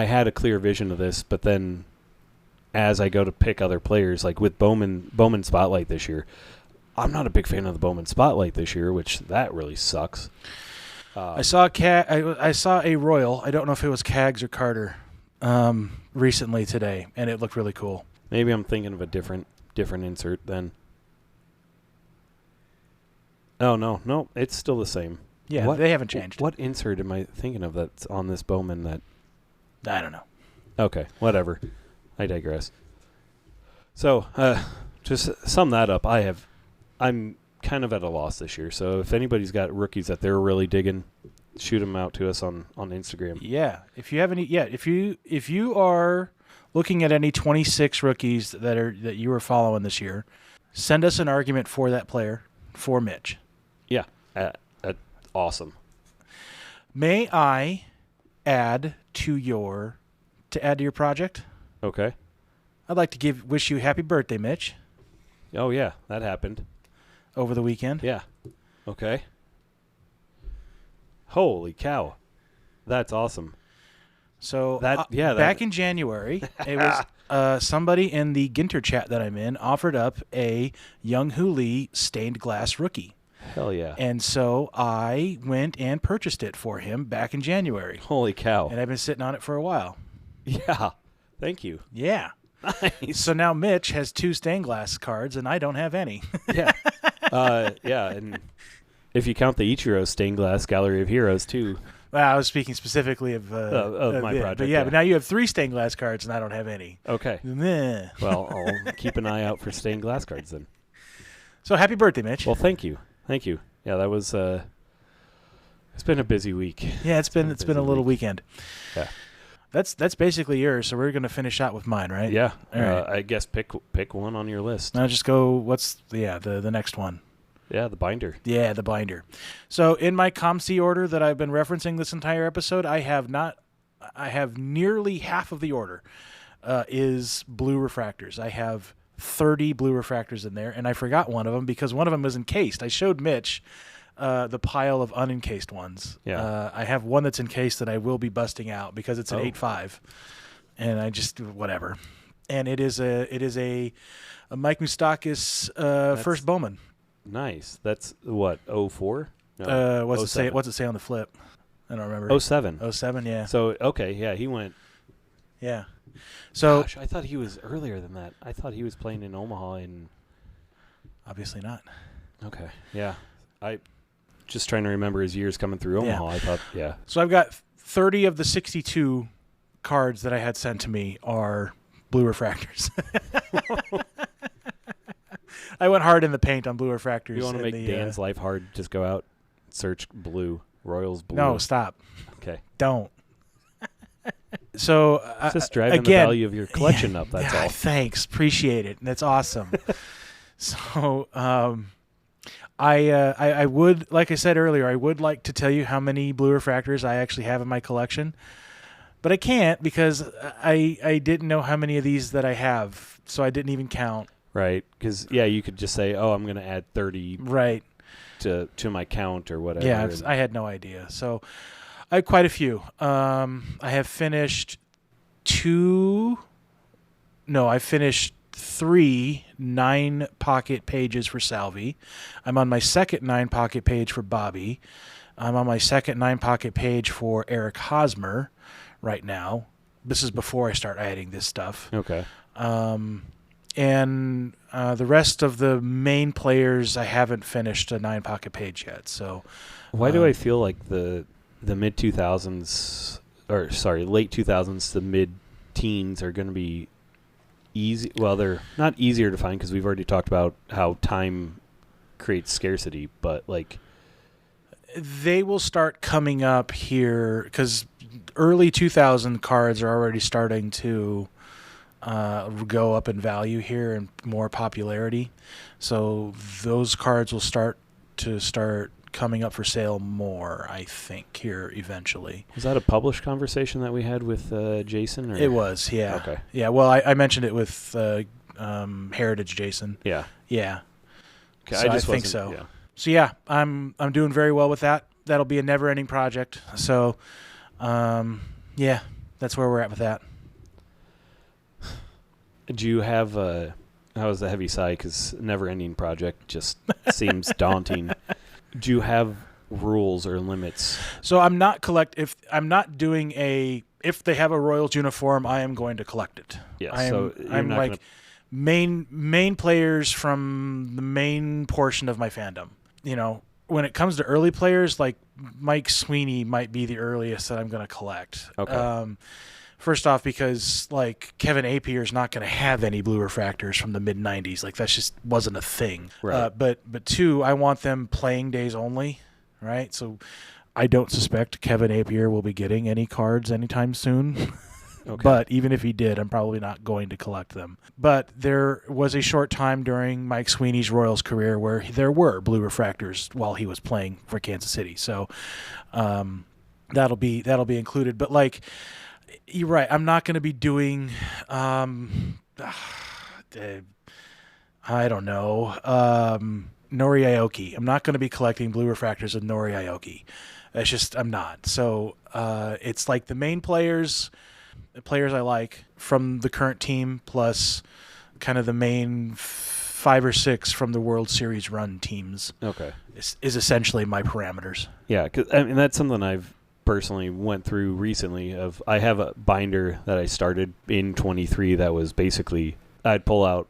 had a clear vision of this, but then as I go to pick other players, like with Bowman Spotlight this year, I'm not a big fan of the Bowman Spotlight this year, which that really sucks. I saw a Royal. I don't know if it was Cags or Carter recently today, and it looked really cool. Maybe I'm thinking of a different insert then. Oh, no, it's still the same. Yeah, they haven't changed. What insert am I thinking of that's on this Bowman that... I don't know. Okay, whatever. I digress. So, just sum that up. I'm kind of at a loss this year. So if anybody's got rookies that they're really digging, shoot them out to us on Instagram. Yeah, if you have any, if you are looking at any 26 rookies that you are following this year, send us an argument for that player for Mitch. Yeah, awesome. May I add to your project? Okay. I'd like to wish you happy birthday, Mitch. Oh yeah, that happened over the weekend. Yeah. Okay. Holy cow, that's awesome. So back in January, it was somebody in the Ginter chat that I'm in offered up a Young Hoo Lee stained glass rookie. Hell yeah. And so I went and purchased it for him back in January. Holy cow. And I've been sitting on it for a while. Yeah. Thank you. Yeah. Nice. So now Mitch has 2 stained glass cards, and I don't have any. Yeah. And if you count the Ichiro stained glass Gallery of Heroes, too. Well, I was speaking specifically of my project. But now you have 3 stained glass cards, and I don't have any. Okay. Meh. Well, I'll keep an eye out for stained glass cards then. So happy birthday, Mitch. Well, thank you. Thank you. Yeah, that was. It's been a busy week. Yeah, it's been a little weekend. Yeah. That's basically yours. So we're gonna finish out with mine, right? Yeah. All right. I guess pick one on your list. Now just go. What's the next one? Yeah, the binder. Yeah, the binder. So in my ComC order that I've been referencing this entire episode, I have nearly half of the order is blue refractors. I have 30 blue refractors in there, and I forgot one of them because one of them was encased. I showed Mitch the pile of unencased ones. Yeah. I have one that's encased that I will be busting out because it's an 8.5, and I just whatever. And it is a Mike Moustakas first Bowman. Nice. That's what 04? No, what's it say on the flip? I don't remember. 07. 07, yeah. So okay, yeah, he went. Yeah. So gosh, I thought he was earlier than that. I thought he was playing in Omaha and. Obviously not. Okay. Yeah. I just trying to remember his years coming through Omaha. Yeah. I thought, yeah. So I've got 30 of the 62 cards that I had sent to me are blue refractors. I went hard in the paint on blue refractors. You want to make Dan's life hard? Just go out, search blue, Royals blue. No, stop. Okay. Don't. So it's just driving the value of your collection up. That's all. Thanks, appreciate it. That's awesome. So I would, like I said earlier, I would like to tell you how many blue refractors I actually have in my collection, but I can't because I didn't know how many of these that I have, so I didn't even count. Right, because you could just say, "Oh, I'm going to add 30." Right. To my count or whatever. Yeah, I had no idea. So I have quite a few. I have finished I finished 3 9-pocket pages for Salvi. I'm on my second 9-pocket page for Bobby. I'm on my second 9-pocket page for Eric Hosmer right now. This is before I start adding this stuff. Okay. And the rest of the main players, I haven't finished a 9-pocket page yet. So, why do I feel like the mid 2000s, or sorry, late 2000s, the mid teens are going to be easy? Well, they're not easier to find because we've already talked about how time creates scarcity, but like they will start coming up here because early 2000 cards are already starting to go up in value here and more popularity. So those cards will start coming up for sale more, I think, here eventually. Was that a published conversation that we had with Jason? Or? It was, yeah. Okay. Yeah, well, I mentioned it with Heritage Jason. Yeah. Yeah. Okay, So I just think wasn't- so. Yeah. So yeah, I'm doing very well with that. That'll be a never-ending project. So, yeah, that's where we're at with that. Do you have how was the heavy sigh? Because never-ending project just seems daunting. Do you have rules or limits? So I'm not if they have a Royals uniform, I am going to collect it. Yeah. I'm like main players from the main portion of my fandom. You know, when it comes to early players, like Mike Sweeney might be the earliest that I'm going to collect. Okay. First off, because like Kevin Apier's not going to have any blue refractors from the mid '90s. Like that just wasn't a thing. Right. But two, I want them playing days only. Right. So I don't suspect Kevin Apier will be getting any cards anytime soon. Okay. But even if he did, I'm probably not going to collect them. But there was a short time during Mike Sweeney's Royals career where there were blue refractors while he was playing for Kansas City. So that'll be included. But like, you're right. I'm not going to be doing, I don't know, Nori Aoki. I'm not going to be collecting blue refractors of Nori Aoki. It's just, I'm not. So it's like the main players I like from the current team, plus kind of the main 5 or 6 from the World Series run teams. Okay. Is essentially my parameters. Yeah, because I mean that's something I've personally went through recently. I have a binder that I started in 23 that was basically I'd pull out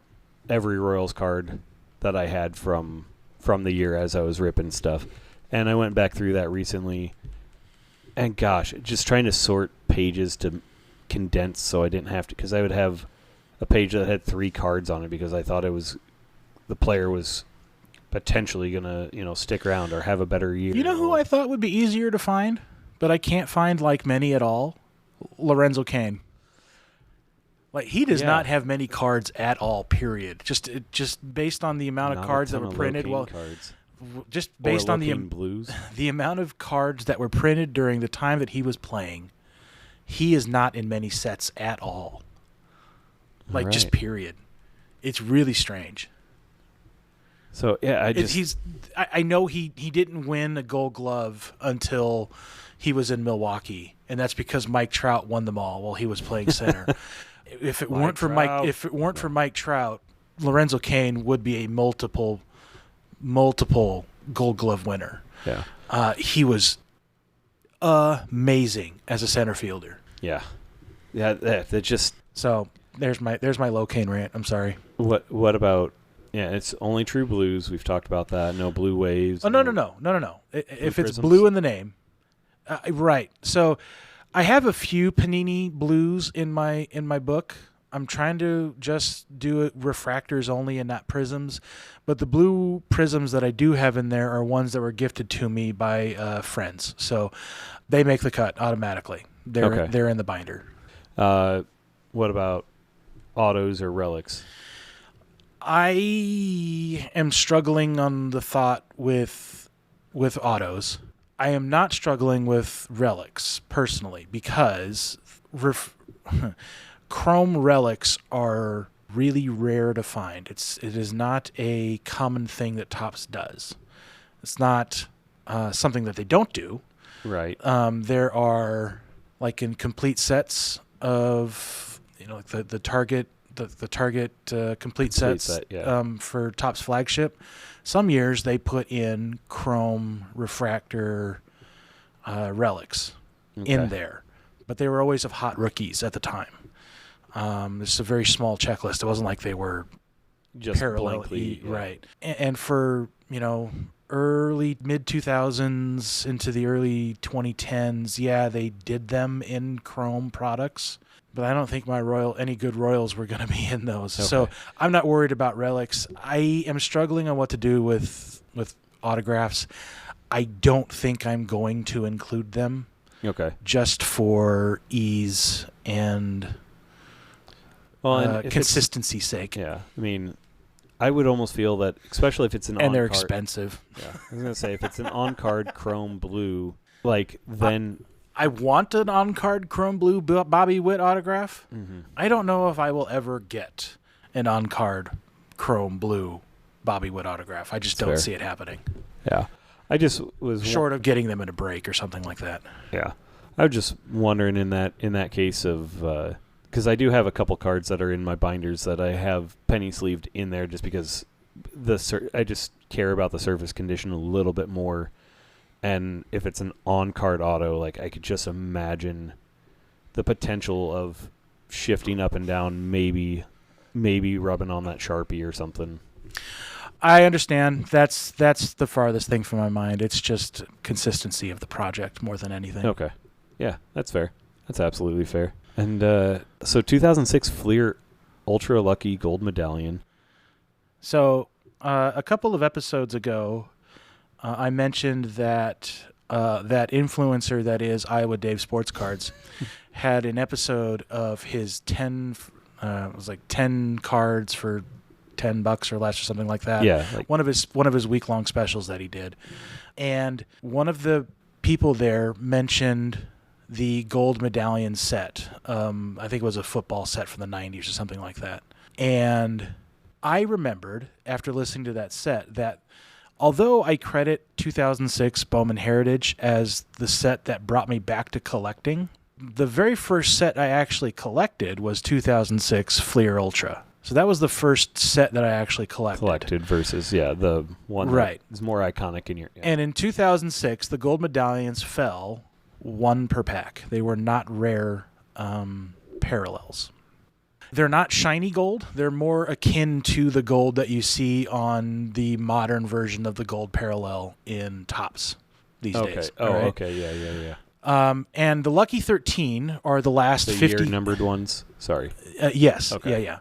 every Royals card that I had from the year as I was ripping stuff, and I went back through that recently. And gosh, just trying to sort pages to condense so I didn't have to, because I would have a page that had 3 cards on it because I thought the player was potentially gonna stick around or have a better year. You know who I thought would be easier to find, but I can't find like many at all? Lorenzo Cain. Like he does not have many cards at all. Period. Just based on the amount of cards that were printed. Well, cards. Just based on the blues. The amount of cards that were printed during the time that he was playing. He is not in many sets at all. Like just period. It's really strange. So yeah, I know he didn't win a Gold Glove until he was in Milwaukee, and that's because Mike Trout won them all while he was playing center. If it weren't for Mike Trout, Lorenzo Cain would be a multiple Gold Glove winner. Yeah. He was amazing as a center fielder. Yeah. That just. So there's my low Cain rant. I'm sorry. What about? Yeah, it's only true blues. We've talked about that. No blue waves. Oh no. If it's prisms? blue in the name, right. So I have a few Panini blues in my book. I'm trying to just do it refractors only and not prisms. But the blue prisms that I do have in there are ones that were gifted to me by friends. So they make the cut automatically. They're in the binder. What about autos or relics? I am struggling on the thought with autos. I am not struggling with relics personally because chrome relics are really rare to find. It is not a common thing that Topps does. It's not something that they don't do. Right. There are, like, in complete sets of, like the Target complete sets set, yeah. For Topps flagship. Some years they put in chrome refractor relics in there, but they were always of hot rookies at the time. This is a very small checklist. It wasn't like they were just parallel, blankly, right? And for early mid 2000s into the early 2010s, they did them in chrome products, but I don't think any good Royals were going to be in those. Okay. So I'm not worried about relics. I am struggling on what to do with autographs. I don't think I'm going to include them. Okay. Just for ease and consistency's sake. Yeah. I mean, I would almost feel that, especially if it's an on-card. And they're expensive. Yeah. I was going to say, if it's an on-card chrome blue, then... I want an on-card chrome blue Bobby Witt autograph. Mm-hmm. I don't know if I will ever get an on-card chrome blue Bobby Witt autograph. I just don't see it happening. Yeah. I just was... Short of getting them in a break or something like that. Yeah. I was just wondering in that case of... because I do have a couple cards that are in my binders that I have penny sleeved in there just because I just care about the surface condition a little bit more. And if it's an on-card auto, I could just imagine the potential of shifting up and down, maybe rubbing on that Sharpie or something. I understand. That's the farthest thing from my mind. It's just consistency of the project more than anything. Okay. Yeah, that's fair. That's absolutely fair. And so 2006 Fleer Ultra Lucky Gold Medallion. So a couple of episodes ago, I mentioned that that influencer that is Iowa Dave Sports Cards had an episode of his 10 cards for $10 or less or something like that. Yeah, one of his week-long specials that he did. And one of the people there mentioned the gold medallion set. I think it was a football set from the 90s or something like that. And I remembered after listening to that set that although I credit 2006 Bowman Heritage as the set that brought me back to collecting, the very first set I actually collected was 2006 Fleer Ultra. So that was the first set that I actually collected. Versus, the one that is more iconic in your... Yeah. And in 2006, the gold medallions fell one per pack. They were not rare parallels. They're not shiny gold. They're more akin to the gold that you see on the modern version of the gold parallel in Topps these days. Oh, right? Okay. Yeah. And the Lucky 13 are the last 50... The year-numbered ones? Sorry. Yes. Okay. Yeah.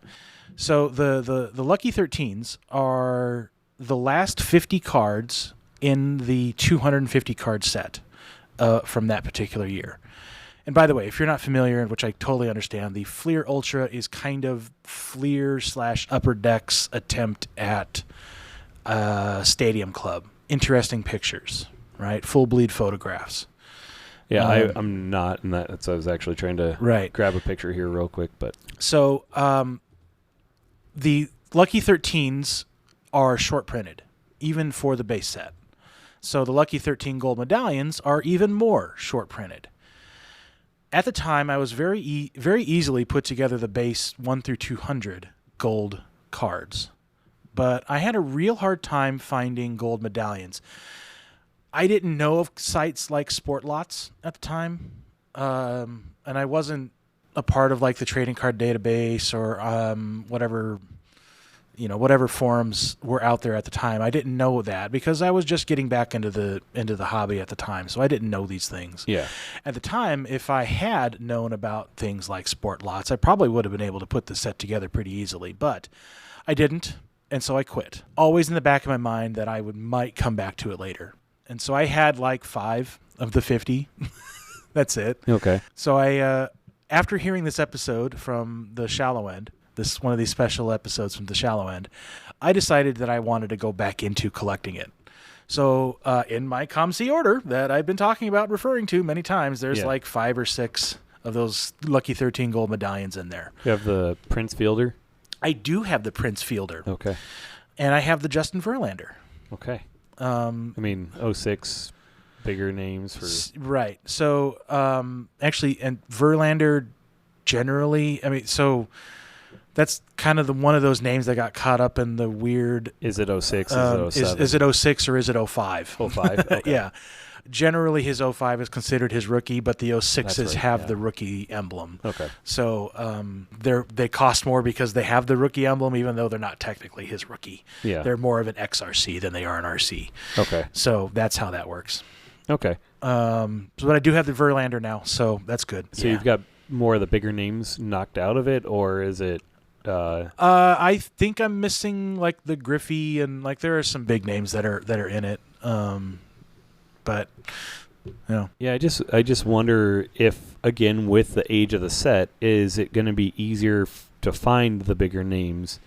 So the Lucky 13s are the last 50 cards in the 250 card set from that particular year. And by the way, if you're not familiar, which I totally understand, the Fleer Ultra is kind of Fleer/Upper Deck's attempt at Stadium Club. Interesting pictures, right? Full bleed photographs. Yeah, I'm not in that. So I was actually trying to grab a picture here real quick. But so the Lucky 13s are short printed, even for the base set. So the Lucky 13 gold medallions are even more short printed. At the time, I was very easily put together the base 1 through 200 gold cards, but I had a real hard time finding gold medallions. I didn't know of sites like Sport Lots at the time, and I wasn't a part of the trading card database or whatever forums were out there at the time. I didn't know that because I was just getting back into the hobby at the time, so I didn't know these things. Yeah. At the time, if I had known about things like Sport Lots, I probably would have been able to put the set together pretty easily, but I didn't, and so I quit. Always in the back of my mind that I might come back to it later. And so I had 5 of the 50. That's it. Okay. So I after hearing this episode from the Shallow End, this one of these special episodes from the shallow end, I decided that I wanted to go back into collecting it. So in my ComC order that I've been talking about, referring to many times, there's like 5 or 6 of those Lucky 13 gold medallions in there. You have the Prince Fielder? I do have the Prince Fielder. Okay. And I have the Justin Verlander. Okay. I mean, 06, bigger names for... Right. So actually, and Verlander generally, I mean, so... That's kind of one of those names that got caught up in the weird... Is it 06? Is it 07? Is it 06 or is it 05? 05? Okay. Yeah. Generally, his 05 is considered his rookie, but the 06s have the rookie emblem. Okay. So they cost more because they have the rookie emblem, even though they're not technically his rookie. Yeah. They're more of an XRC than they are an RC. Okay. So that's how that works. Okay. But I do have the Verlander now, so that's good. So you've got more of the bigger names knocked out of it, or is it... I think I'm missing like the Griffey and like there are some big names that are in it. But you know. Yeah, I just wonder if again with the age of the set, is it going to be easier to find the bigger names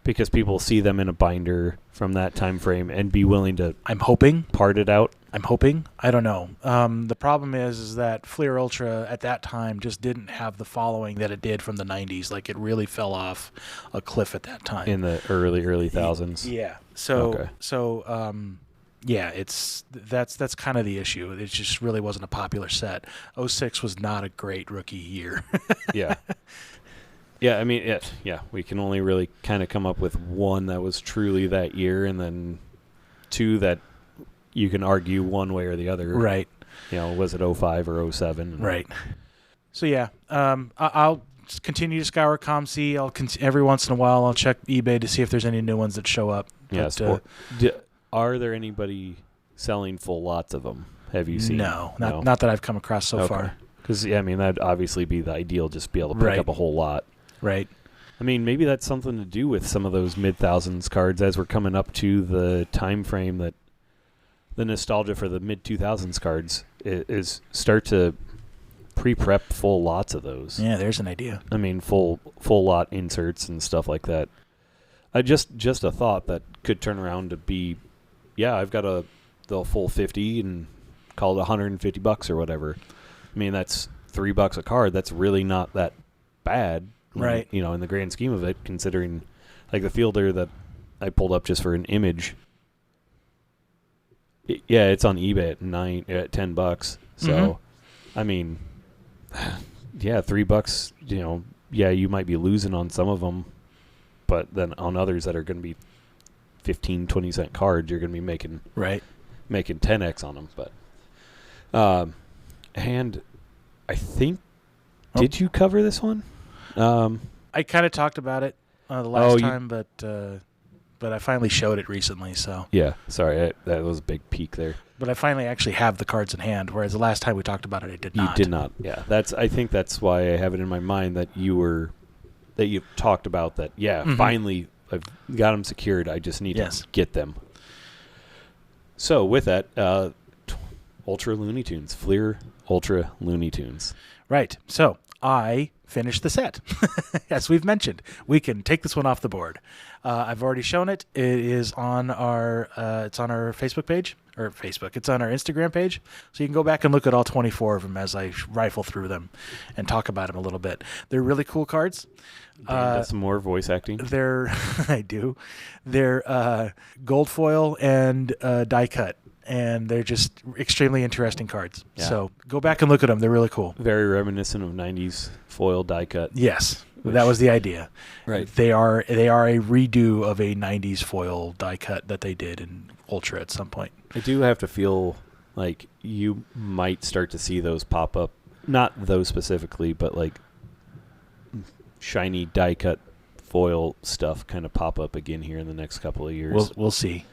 because people see them in a binder from that time frame and be willing to I'm hoping part it out? I'm hoping. I don't know. The problem is that Fleer Ultra at that time just didn't have the following that it did from the 90s. Like it really fell off a cliff at that time. In the early thousands. Yeah. So yeah, that's kind of the issue. It just really wasn't a popular set. 06 was not a great rookie year. Yeah. Yeah, I mean, we can only really kind of come up with one that was truly that year, and then 2 that you can argue one way or the other. Right. You know, was it 05 or 07? Right. So, yeah, I'll continue to scour ComC. Every once in a while, I'll check eBay to see if there's any new ones that show up. Yes. Are there anybody selling full lots of them? Have you seen? No, not that I've come across so far. Because, I mean, that'd obviously be the ideal, just be able to pick up a whole lot. Right. I mean, maybe that's something to do with some of those mid-thousands cards as we're coming up to the time frame that the nostalgia for the mid-2000s cards is start to pre-prep full lots of those. Yeah, there's an idea. I mean, full lot inserts and stuff like that. Just a thought that could turn around to be, yeah, I've got the full 50 and call it $150 or whatever. I mean, that's $3 a card. That's really not that bad. Right. You know, in the grand scheme of it, considering like the fielder that I pulled up just for an image. It's on eBay at $10. So, I mean, yeah, $3, you know, yeah, you might be losing on some of them, but then on others that are going to be 15, 20 cent cards, you're going to be making 10x on them. But, and I think, did you cover this one? I kind of talked about it the last time, but I finally showed it recently. So yeah, sorry, that was a big peak there. But I finally actually have the cards in hand, whereas the last time we talked about it, I did not. You did not. Yeah, I think that's why I have it in my mind that you talked about that. Yeah, finally I've got them secured. I just need to get them. So with that, Ultra Looney Tunes, Fleer Ultra Looney Tunes. Right. So I finished the set. As we've mentioned, we can take this one off the board. I've already shown it. It is on our Facebook page, or Facebook. It's on our Instagram page. So you can go back and look at all 24 of them as I rifle through them and talk about them a little bit. They're really cool cards. Does some more voice acting. I do. They're gold foil and die cut. And they're just extremely interesting cards. Yeah. So go back and look at them. They're really cool. Very reminiscent of 90s foil die cut. Yes, that was the idea. Right. They are a redo of a 90s foil die cut that they did in Ultra at some point. I do have to feel like you might start to see those pop up. Not those specifically, but like shiny die cut foil stuff kind of pop up again here in the next couple of years. We'll see.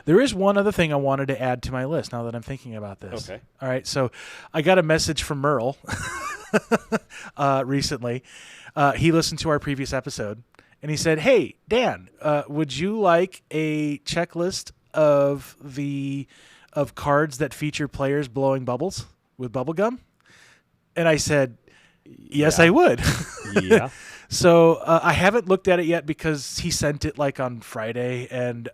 There is one other thing I wanted to add to my list now that I'm thinking about this. Okay. All right. So I got a message from Merle recently. He listened to our previous episode and he said, "Hey, Dan, would you like a checklist of cards that feature players blowing bubbles with bubble gum?" And I said, "Yes, I would." Yeah. So I haven't looked at it yet because he sent it like on Friday, and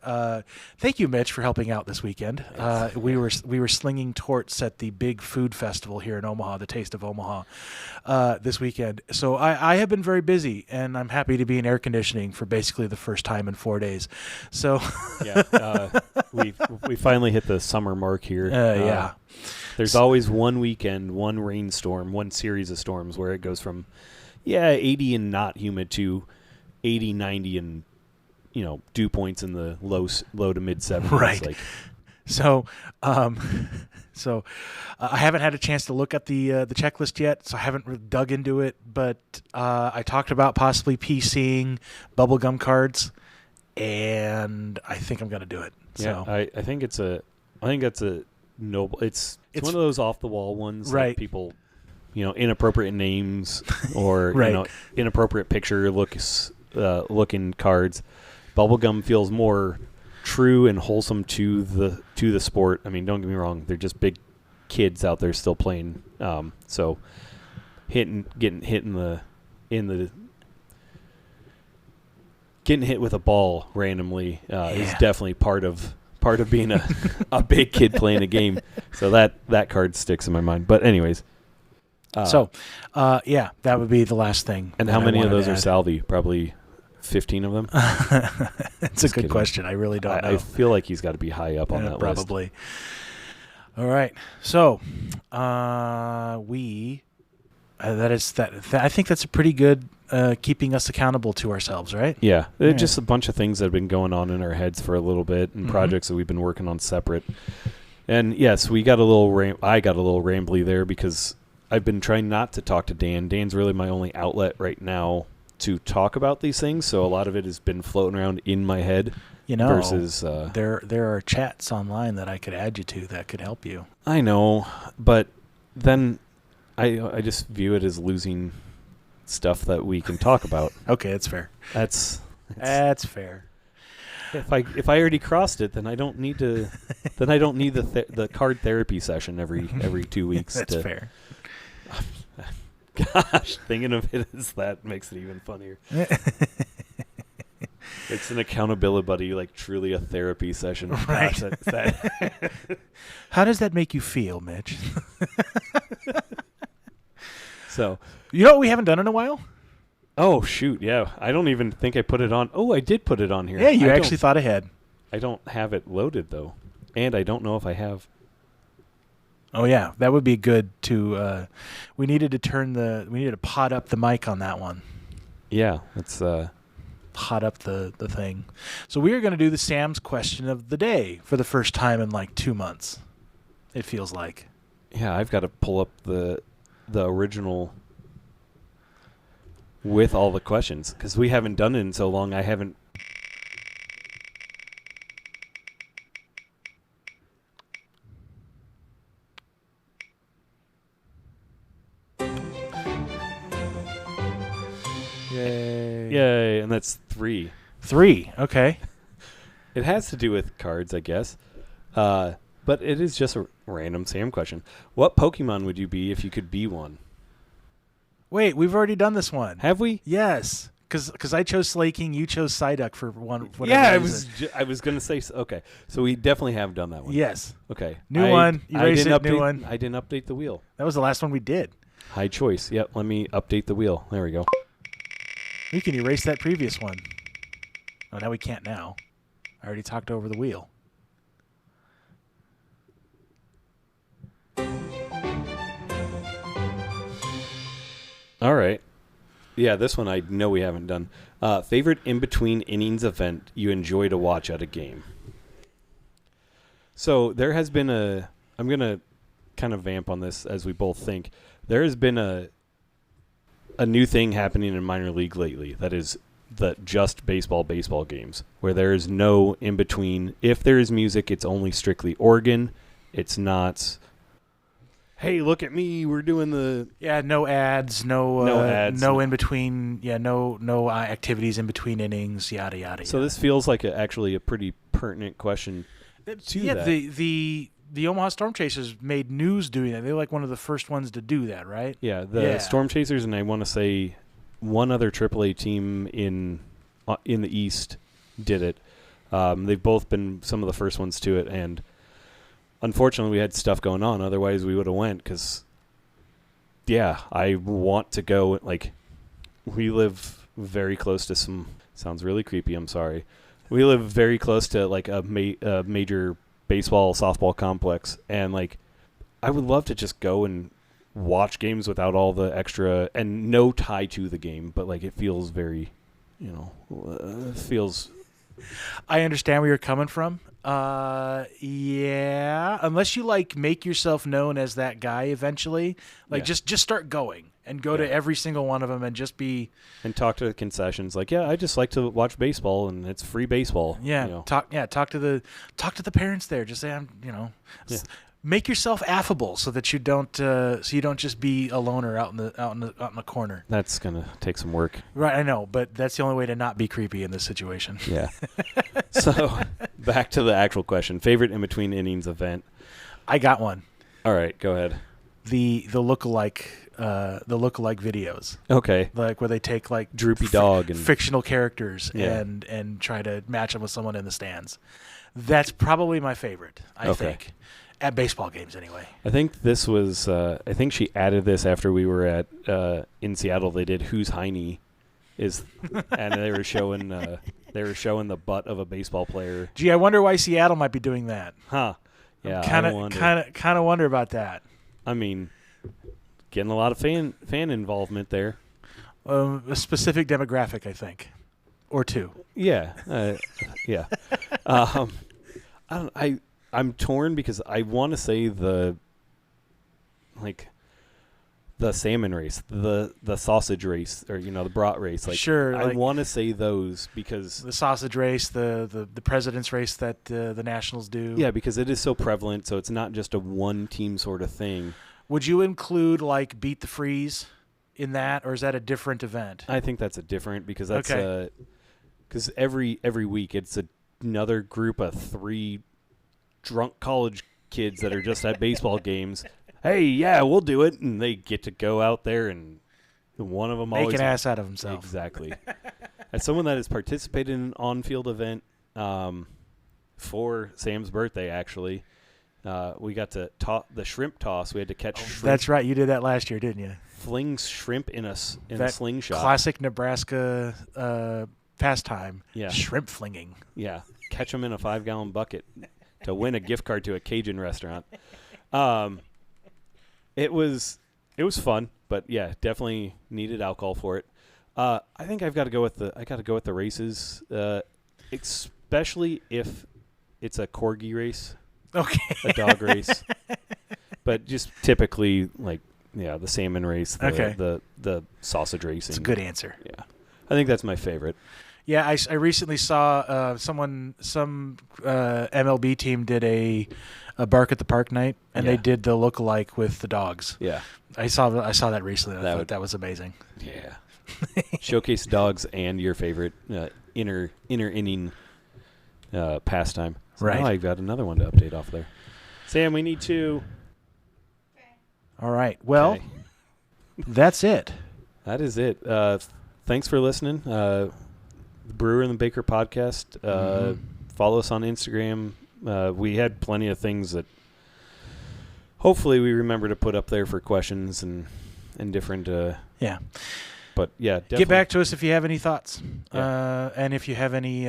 thank you, Mitch, for helping out this weekend. We were slinging torts at the big food festival here in Omaha, the Taste of Omaha, this weekend. So I have been very busy, and I'm happy to be in air conditioning for basically the first time in 4 days. So we finally hit the summer mark here. Yeah. There's always one weekend, one rainstorm, one series of storms where it goes from 80 and not humid to 80, 90 and dew points in the low to mid 70s. Right. So I haven't had a chance to look at the checklist yet, so I haven't dug into it. But I talked about possibly PCing bubblegum cards, and I think I'm going to do it. Yeah, so. I think that's a noble. It's one of those off the wall ones, right? That people, inappropriate names or right. Inappropriate picture looking cards. Bubblegum feels more true and wholesome to the sport. I mean, don't get me wrong; they're just big kids out there still playing. So getting hit with a ball randomly is definitely part of being a big kid playing a game. So that card sticks in my mind. But anyways. That would be the last thing. And how many of those are Salvi? Probably 15 of them? It's a good question. I really don't know. I feel like he's got to be high up on that list. Probably. All right. So I think that's a pretty good keeping us accountable to ourselves, right? Yeah. Just a bunch of things that have been going on in our heads for a little bit and projects that we've been working on separate. And yes, I got a little rambly there because I've been trying not to talk to Dan. Dan's really my only outlet right now to talk about these things, so a lot of it has been floating around in my head. Versus there are chats online that I could add you to that could help you. I know, but then I just view it as losing stuff that we can talk about. Okay, that's fair. That's fair. If I already crossed it, then I don't need to. Then I don't need the card therapy session every 2 weeks. That's fair. Gosh, thinking of it as that makes it even funnier. It's an accountability buddy, like truly a therapy session. Right. Gosh, How does that make you feel, Mitch? So, you know what we haven't done in a while? Oh, shoot, yeah. I don't even think I put it on. Oh, I did put it on here. Yeah, you actually thought ahead. I don't have it loaded, though. And I don't know if I have. Oh, yeah. That would be good to we needed to pot up the mic on that one. Yeah, let's hot up the thing. So we are going to do the Sam's question of the day for the first time in like 2 months. It feels like. Yeah, I've got to pull up the original with all the questions because we haven't done it in so long. I haven't. Yay, and that's 3. 3, okay. It has to do with cards, I guess. But it is just a random Sam question. What Pokemon would you be if you could be one? Wait, we've already done this one. Have we? Yes. Because I chose Slaking, you chose Psyduck for one. Yeah, I was going to say, okay. So we definitely have done that one. Yes. Okay. New one. Erase it, new one. I didn't update the wheel. That was the last one we did. High choice. Yep, let me update the wheel. There we go. We can erase that previous one. Oh, now we can't now. I already talked over the wheel. All right. Yeah, this one I know we haven't done. Favorite in-between innings event you enjoy to watch at a game? So there has been I'm going to kind of vamp on this as we both think. There has been a new thing happening in minor league lately that is the just baseball games where there is no in-between. If there is music, it's only strictly organ. It's not, hey, look at me, we're doing the... Yeah, no ads, no ads, no in-between, no activities in between innings, yada, yada, So yada. this feels like actually a pretty pertinent question to that. The Omaha Storm Chasers made news doing that. They were like one of the first ones to do that, right? Yeah, the Storm Chasers, and I want to say one other AAA team in the East did it. They've both been some of the first ones to it, and unfortunately we had stuff going on. Otherwise we would have went because, yeah, I want to go. Like, we live very close to some. Sounds really creepy. I'm sorry. We live very close to like a major baseball, softball complex, and like I would love to just go and watch games without all the extra and no tie to the game, but like it feels very, feels. I understand where you're coming from. Yeah, unless you like make yourself known as that guy eventually, like just start going and go to every single one of them and just be and talk to the concessions. Like, I just like to watch baseball and it's free baseball. Yeah, talk to the parents there. Just say make yourself affable so that you don't just be a loner out in the corner. That's gonna take some work. Right, I know, but that's the only way to not be creepy in this situation. Yeah. So back to the actual question: favorite in between innings event. I got one. All right, go ahead. The lookalike videos. Okay. Like where they take like Droopy Dog and fictional characters and try to match them with someone in the stands. That's probably my favorite. I think. At baseball games, anyway. I think this was. I think she added this after we were at in Seattle. They did "Who's Heine," and they were showing the butt of a baseball player. Gee, I wonder why Seattle might be doing that. Huh? Yeah, kind of wonder about that. I mean, getting a lot of fan involvement there. A specific demographic, I think, or two. Yeah, yeah. I'm torn because I want to say the salmon race, the sausage race, or the brat race. Like, sure, I want to say those because the sausage race, the president's race that the Nationals do. Yeah, because it is so prevalent, so it's not just a one team sort of thing. Would you include like Beat the Freeze in that, or is that a different event? I think that's a different because that's because every week it's another group of 3 drunk college kids that are just at baseball games. Hey, yeah, we'll do it, and they get to go out there, and one of them make an ass out of himself. Exactly. As someone that has participated in an on-field event for Sam's birthday, actually, we got to the shrimp toss. We had to catch shrimp. That's right. You did that last year, didn't you? Fling shrimp in a slingshot. Classic Nebraska pastime. Yeah. Shrimp flinging. Yeah. Catch them in a 5-gallon bucket to win a gift card to a Cajun restaurant. It was fun, but yeah, definitely needed alcohol for it. I think I've got to go with the races, especially if it's a corgi race. Okay. A dog race. But just typically the salmon race, the sausage racing. It's a good answer. Yeah. I think that's my favorite. Yeah, I recently saw some MLB team did a Bark at the Park night, and they did the lookalike with the dogs. Yeah, I saw that recently. I thought that was amazing. Yeah, showcase dogs and your favorite inner inning pastime. So right. Now I've got another one to update off there. Sam, we need to. All right. Well, that's it. That is it. Thanks for listening. The Brewer and the Baker podcast. Follow us on Instagram. We had plenty of things that hopefully we remember to put up there for questions and different. Yeah. But yeah, definitely. Get back to us if you have any thoughts. Yeah. And if you have any,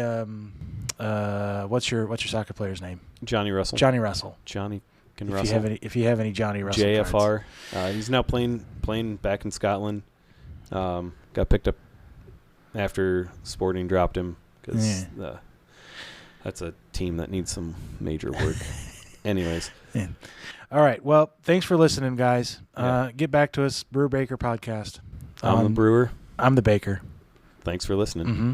what's your soccer player's name? Johnny Russell. Johnny Russell. Johnny if Russell. If you have any Johnny Russell JFR. cards. He's now playing back in Scotland. Got picked up after Sporting dropped him because that's a team that needs some major work. Anyways. Yeah. All right. Well, thanks for listening, guys. Yeah. Get back to us, Brewer Baker podcast. I'm the Brewer. I'm the Baker. Thanks for listening. Mm-hmm.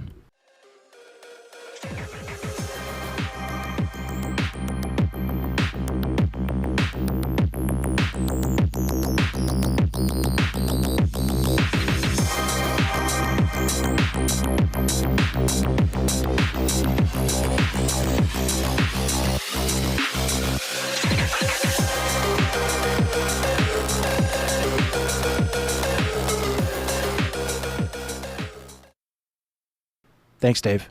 Thanks, Dave.